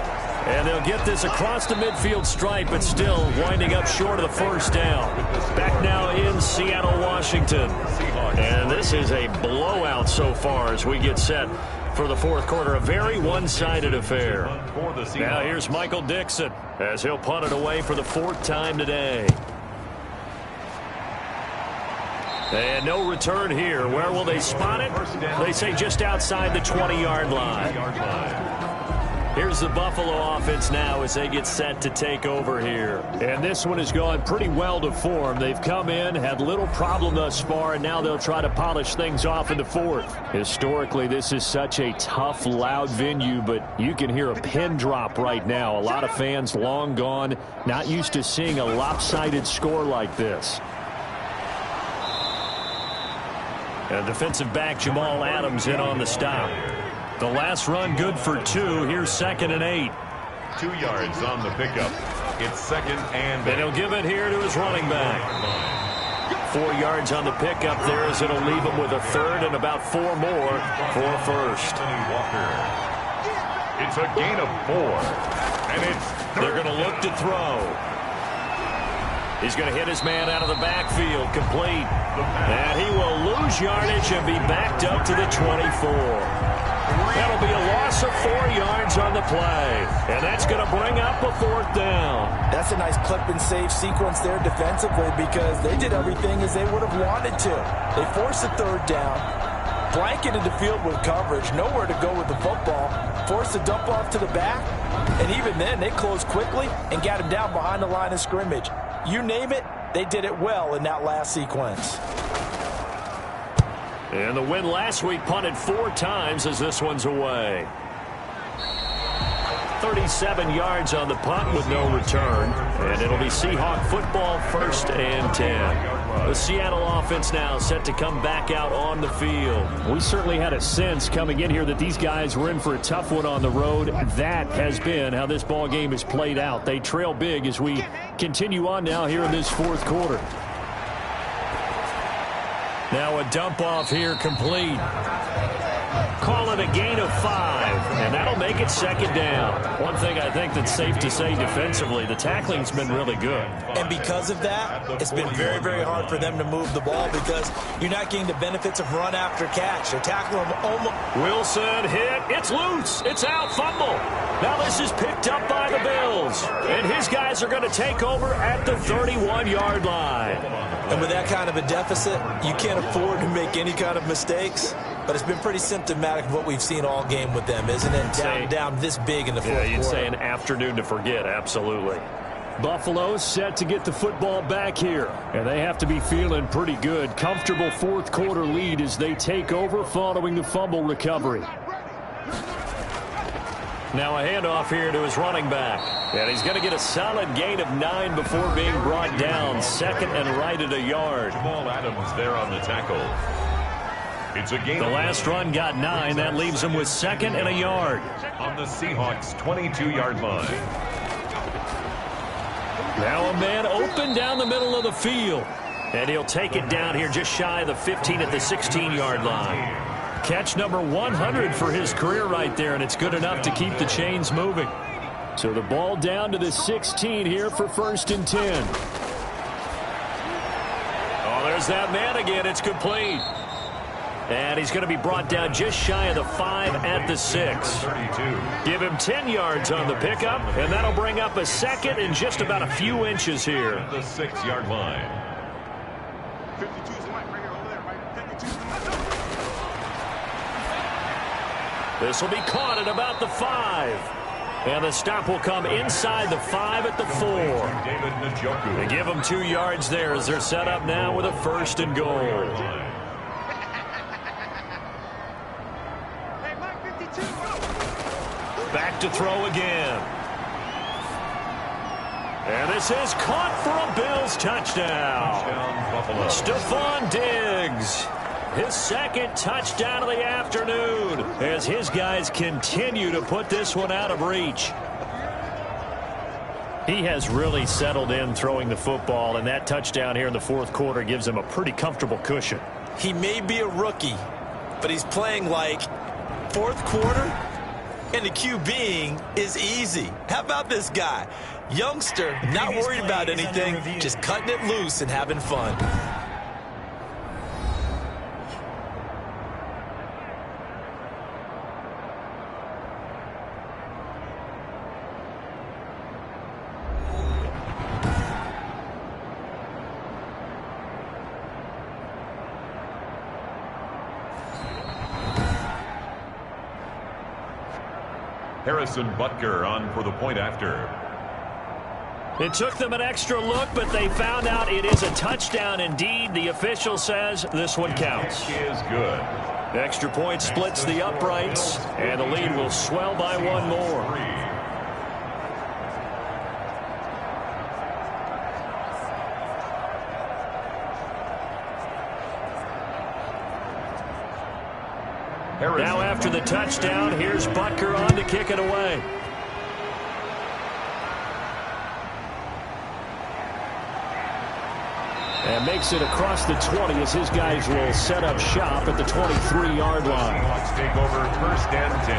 And they'll get this across the midfield stripe, but still winding up short of the first down. Back now in Seattle, Washington. And this is a blowout so far as we get set for the fourth quarter. A very one-sided affair. Now here's Michael Dixon as he'll punt it away for the 4th time today. And no return here. Where will they spot it? They say just outside the 20-yard line. Here's the Buffalo offense now as they get set to take over here. And this one has gone pretty well to form. They've come in, had little problem thus far, and now they'll try to polish things off in the fourth. Historically, this is such a tough, loud venue, but you can hear a pin drop right now. A lot of fans long gone, not used to seeing a lopsided score like this. And defensive back Jamal Adams in on the stop. The last run good for 2. Here's 2nd and 8. 2 yards on the pickup. It's 2nd and 8. And he'll give it here to his running back. 4 yards on the pickup there as it'll leave him with a third and about 4 more for a first. It's a gain of 4. And they're going to look to throw. He's going to hit his man out of the backfield, complete. And he will lose yardage and be backed up to the 24. That'll be a loss of 4 yards on the play. And that's going to bring up a 4th down. That's a nice clip and save sequence there defensively because they did everything as they would have wanted to. They forced the 3rd down, blanketed the field with coverage, nowhere to go with the football, forced the dump off to the back, and even then they closed quickly and got him down behind the line of scrimmage. You name it, they did it well in that last sequence. And the win last week punted 4 times as this one's away. 37 yards on the punt with no return. And it'll be Seahawk football, 1st and 10. The Seattle offense now set to come back out on the field. We certainly had a sense coming in here that these guys were in for a tough one on the road. That has been how this ball game has played out. They trail big as we continue on now here in this 4th quarter. Now a dump off here complete. Call it a gain of 5, and that'll make it second down. One thing I think that's safe to say defensively, the tackling's been really good. And because of that, it's been very, very hard for them to move the ball because you're not getting the benefits of run after catch. They're tackling them almost. Wilson hit. It's loose. It's out. Fumble. Now this is picked up by the Bills. And his guys are going to take over at the 31-yard line. And with that kind of a deficit, you can't afford to make any kind of mistakes. But it's been pretty symptomatic of what we've seen all game with them, isn't it? Down this big in the fourth quarter. Yeah, you'd say an afternoon to forget. Absolutely. Buffalo set to get the football back here. And they have to be feeling pretty good. Comfortable fourth quarter lead as they take over following the fumble recovery. Now a handoff here to his running back. And he's going to get a solid gain of 9 before being brought down. Second and right at a yard. Jamal Adams there on the tackle. It's a gain. The last run got 9. That leaves him with second and a yard. On the Seahawks' 22-yard line. Now a man open down the middle of the field. And he'll take it down here just shy of the 15 at the 16-yard line. Catch number 100 for his career right there, and it's good enough to keep the chains moving. So the ball down to the 16 here for 1st and 10. Oh, there's that man again. It's complete. And he's going to be brought down just shy of the 5 at the 6. 32. Give him 10 yards on the pickup, and that'll bring up a second and just about a few inches here. The 6-yard line. 52's right here, over there, right? 52's This will be caught at about the 5. And the stop will come inside the 5 at the 4. David Njoku. They give them 2 yards there as they're set up now with a 1st and goal. Back to throw again. And this is caught for a Bills touchdown. Buffalo. Stephon Diggs. His second touchdown of the afternoon as his guys continue to put this one out of reach. He has really settled in throwing the football, and that touchdown here in the fourth quarter gives him a pretty comfortable cushion. He may be a rookie, but he's playing like fourth quarter, and the QBing is easy. How about this guy? Youngster, not worried about anything, just cutting it loose and having fun. Harrison Butker on for the point after. It took them an extra look, but they found out it is a touchdown indeed. The official says this one counts. Is good. Extra point splits the uprights, and the lead will swell by 1 more. Now after the touchdown, here's Butker on to kick it away. And makes it across the 20 as his guys will set up shop at the 23-yard line. Seahawks take over 1st and 10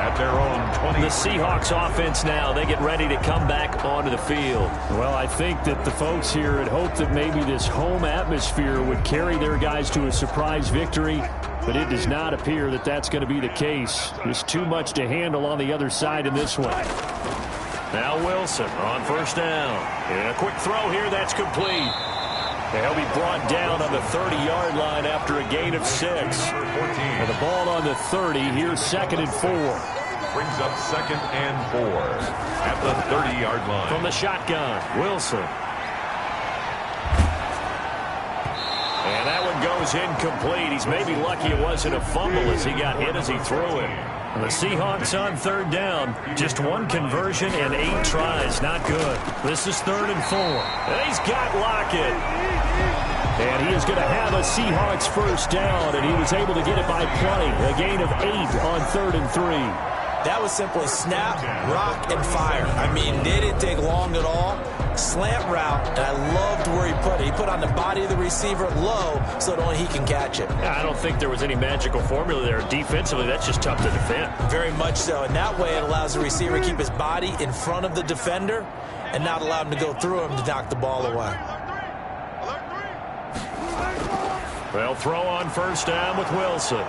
at their own 20. The Seahawks offense now, they get ready to come back onto the field. Well, I think that the folks here had hoped that maybe this home atmosphere would carry their guys to a surprise victory, but it does not appear that that's going to be the case. There's too much to handle on the other side in this one. Now Wilson on 1st down. And a quick throw here, that's complete. He'll be brought down on the 30-yard line after a gain of 6. And the ball on the 30, here's 2nd and 4. Brings up 2nd and 4 at the 30-yard line. From the shotgun, Wilson. And that one goes incomplete. He's maybe lucky it wasn't a fumble as he got hit as he threw it. And the Seahawks on 3rd down. Just 1 conversion and 8 tries. Not good. This is 3rd and 4. And he's got Lockett. And he is going to have a Seahawks 1st down, and he was able to get it by plenty. A gain of 8 on 3rd and 3. That was simply snap, rock, and fire. I mean, they didn't take long at all. Slant route, and I loved where he put it. He put on the body of the receiver low so that only he can catch it. Yeah, I don't think there was any magical formula there. Defensively, that's just tough to defend. Very much so. And that way it allows the receiver to keep his body in front of the defender and not allow him to go through him to knock the ball away. They'll throw on first down with Wilson.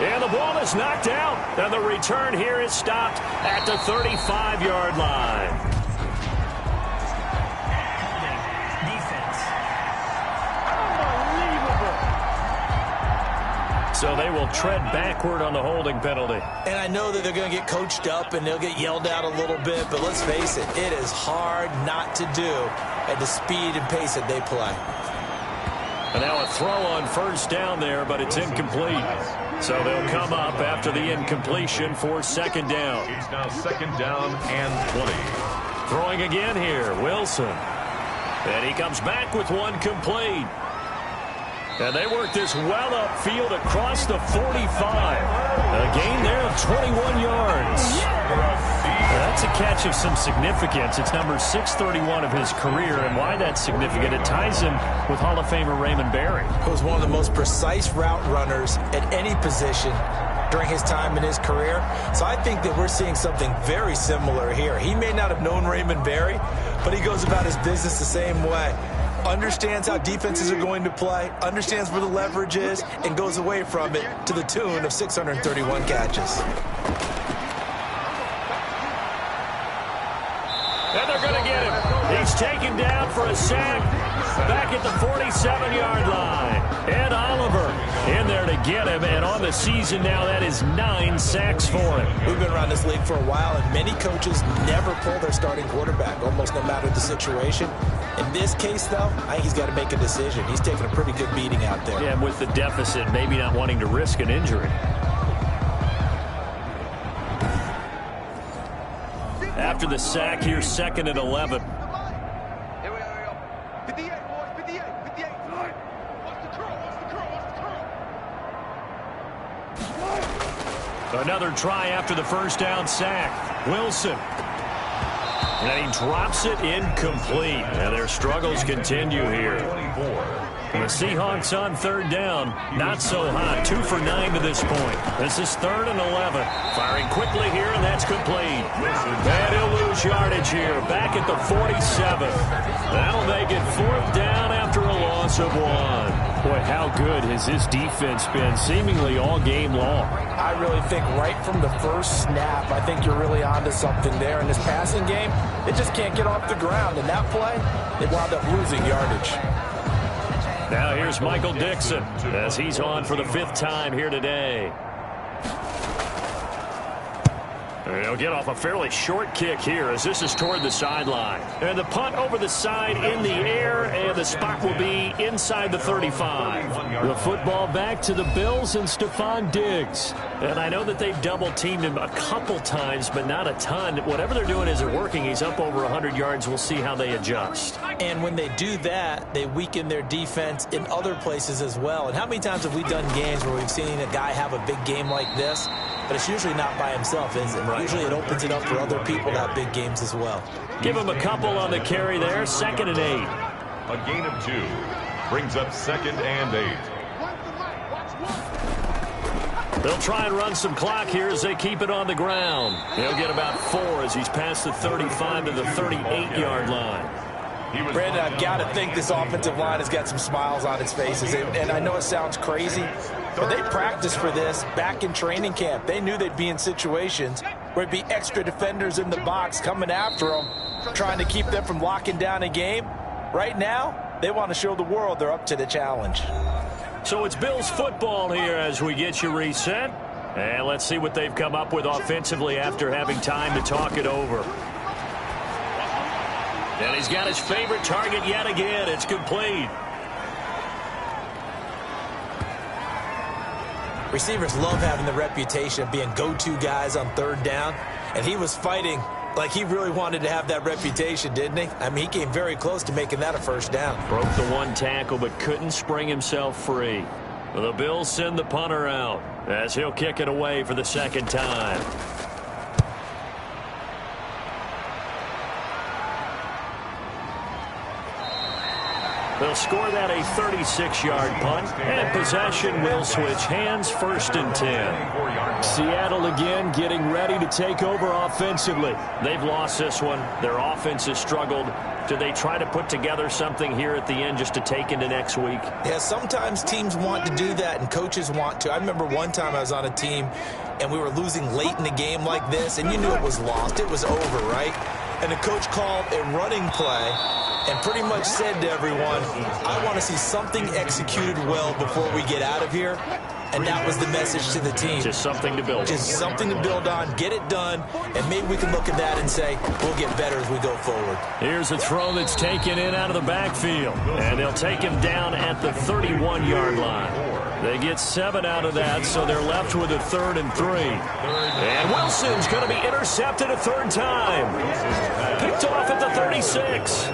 And the ball is knocked out. And the return here is stopped at the 35-yard line. Defense. Unbelievable. So they will tread backward on the holding penalty. And I know that they're going to get coached up and they'll get yelled at a little bit, but let's face it, it is hard not to do at the speed and pace that they play. And now a throw on first down there, but it's incomplete. So they'll come up after the incompletion for second down. It's now second down and 20. Throwing again here, Wilson. And he comes back with one complete. And they work this well upfield across the 45. A gain there of 21 yards. That's a catch of some significance. It's number 631 of his career, and why that's significant, it ties him with Hall of Famer Raymond Berry. He was one of the most precise route runners at any position during his time in his career. So I think that we're seeing something very similar here. He may not have known Raymond Berry, but he goes about his business the same way. Understands how defenses are going to play, understands where the leverage is, and goes away from it to the tune of 631 catches. And they're going to get him. He's taken down for a sack back at the 47-yard line. Ed Oliver in there to get him, and on the season now, that is 9 sacks for him. We've been around this league for a while, and many coaches never pull their starting quarterback, almost no matter the situation. In this case, though, I think he's got to make a decision. He's taking a pretty good beating out there. Yeah, and with the deficit, maybe not wanting to risk an injury. After the sack, here's second and 11. Here we go. 58, boys. 58. 58. Watch the curl. Another try after the first down sack. Wilson. And he drops it incomplete. And their struggles continue here. And the Seahawks on third down. Not so hot. 2 for 9 to this point. This is 3rd and 11. Firing quickly here, and that's complete. And he'll lose yardage here. Back at the 47. That'll make it 4th down after a loss of 1. Boy, how good has this defense been seemingly all game long? I really think right from the first snap, I think you're really onto something there. In this passing game, they just can't get off the ground. In that play, they wound up losing yardage. Now here's Michael Dixon as he's on for the 5th time here today. He'll get off a fairly short kick here as this is toward the sideline. And the punt over the side in the air, and the spot will be inside the 35. The football back to the Bills and Stephon Diggs. And I know that they've double-teamed him a couple times, but not a ton. Whatever they're doing isn't working. He's up over 100 yards. We'll see how they adjust. And when they do that, they weaken their defense in other places as well. And how many times have we done games where we've seen a guy have a big game like this? But it's usually not by himself, is it? Right. Usually it opens it up for other people to have big games as well. Give him a couple on the carry there. 2nd and 8. A gain of 2 brings up 2nd and 8. They'll try and run some clock here as they keep it on the ground. He'll get about 4 as he's past the 35 to the 38-yard line. Brandon, I've got to think this offensive line has got some smiles on its faces. And I know it sounds crazy, but they practiced for this back in training camp. They knew they'd be in situations where it'd be extra defenders in the box coming after them, trying to keep them from locking down a game. Right now, they want to show the world they're up to the challenge. So it's Bills football here as we get you reset. And let's see what they've come up with offensively after having time to talk it over. And he's got his favorite target yet again. It's complete. Receivers love having the reputation of being go-to guys on 3rd down. And he was fighting like he really wanted to have that reputation, didn't he? I mean, he came very close to making that a 1st down. Broke the 1 tackle, but couldn't spring himself free. The Bills send the punter out as he'll kick it away for the second time. They'll score that a 36-yard punt, and possession will switch hands, 1st and 10. Seattle again getting ready to take over offensively. They've lost this one. Their offense has struggled. Do they try to put together something here at the end just to take into next week? Yeah, sometimes teams want to do that and coaches want to. I remember one time I was on a team and we were losing late in the game like this, and you knew it was lost. It was over, right? And the coach called a running play and pretty much said to everyone, I want to see something executed well before we get out of here. And that was the message to the team. Just something to build on. Just something to build on, get it done, and maybe we can look at that and say, we'll get better as we go forward. Here's a throw that's taken in out of the backfield. And they'll take him down at the 31-yard line. They get 7 out of that, so they're left with a 3rd and 3. And Wilson's going to be intercepted a 3rd time. Picked off at the 36.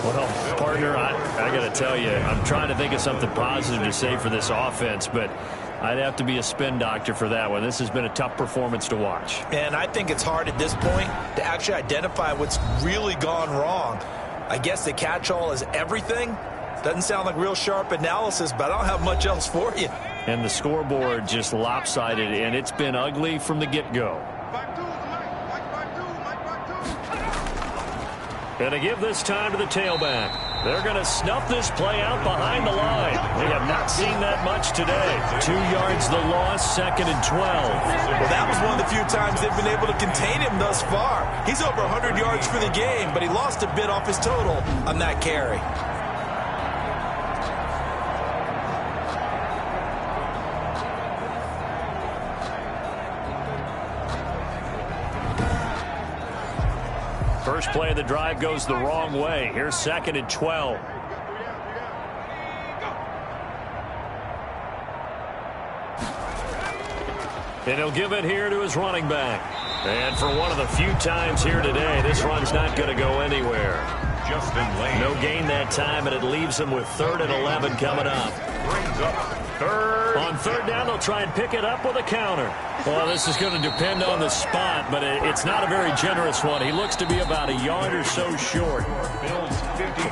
Well, partner, I got to tell you, I'm trying to think of something positive to say for this offense, but I'd have to be a spin doctor for that one. This has been a tough performance to watch. And I think it's hard at this point to actually identify what's really gone wrong. I guess the catch-all is everything. Doesn't sound like real sharp analysis, but I don't have much else for you. And the scoreboard just lopsided, and it's been ugly from the get-go. And to give this time to the tailback. They're going to snuff this play out behind the line. We have not seen that much today. 2 yards the loss, 2nd and 12. Well, that was one of the few times they've been able to contain him thus far. He's over 100 yards for the game, but he lost a bit off his total on that carry. First play of the drive goes the wrong way. Here's 2nd and 12. And he'll give it here to his running back. And for one of the few times here today, this run's not going to go anywhere. No gain that time, and it leaves him with 3rd and 11 coming up. On 3rd down, they'll try and pick it up with a counter. Well, this is going to depend on the spot, but it's not a very generous one. He looks to be about a yard or so short.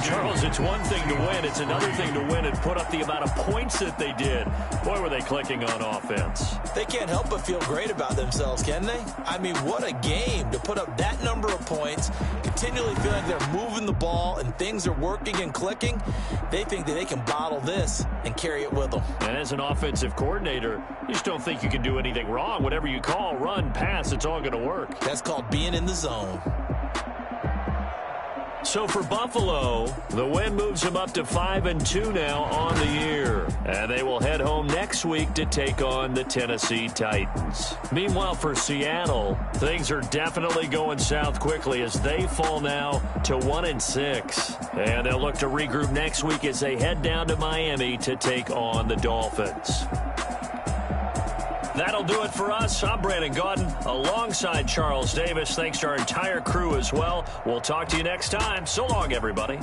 Charles, it's one thing to win. It's another thing to win and put up the amount of points that they did. Boy, were they clicking on offense. They can't help but feel great about themselves, can they? I mean, what a game to put up that number of points, continually feel like they're moving the ball and things are working and clicking. They think that they can bottle this and carry it with them. And as an offensive coordinator, you just don't think you can do anything wrong. Whatever you call, run, pass, it's all going to work. That's called being in the zone. So for Buffalo, the win moves them up to 5-2 now on the year. And they will head home next week to take on the Tennessee Titans. Meanwhile, for Seattle, things are definitely going south quickly as they fall now to 1-6. And they'll look to regroup next week as they head down to Miami to take on the Dolphins. That'll do it for us. I'm Brandon Gaudin alongside Charles Davis. Thanks to our entire crew as well. We'll talk to you next time. So long, everybody.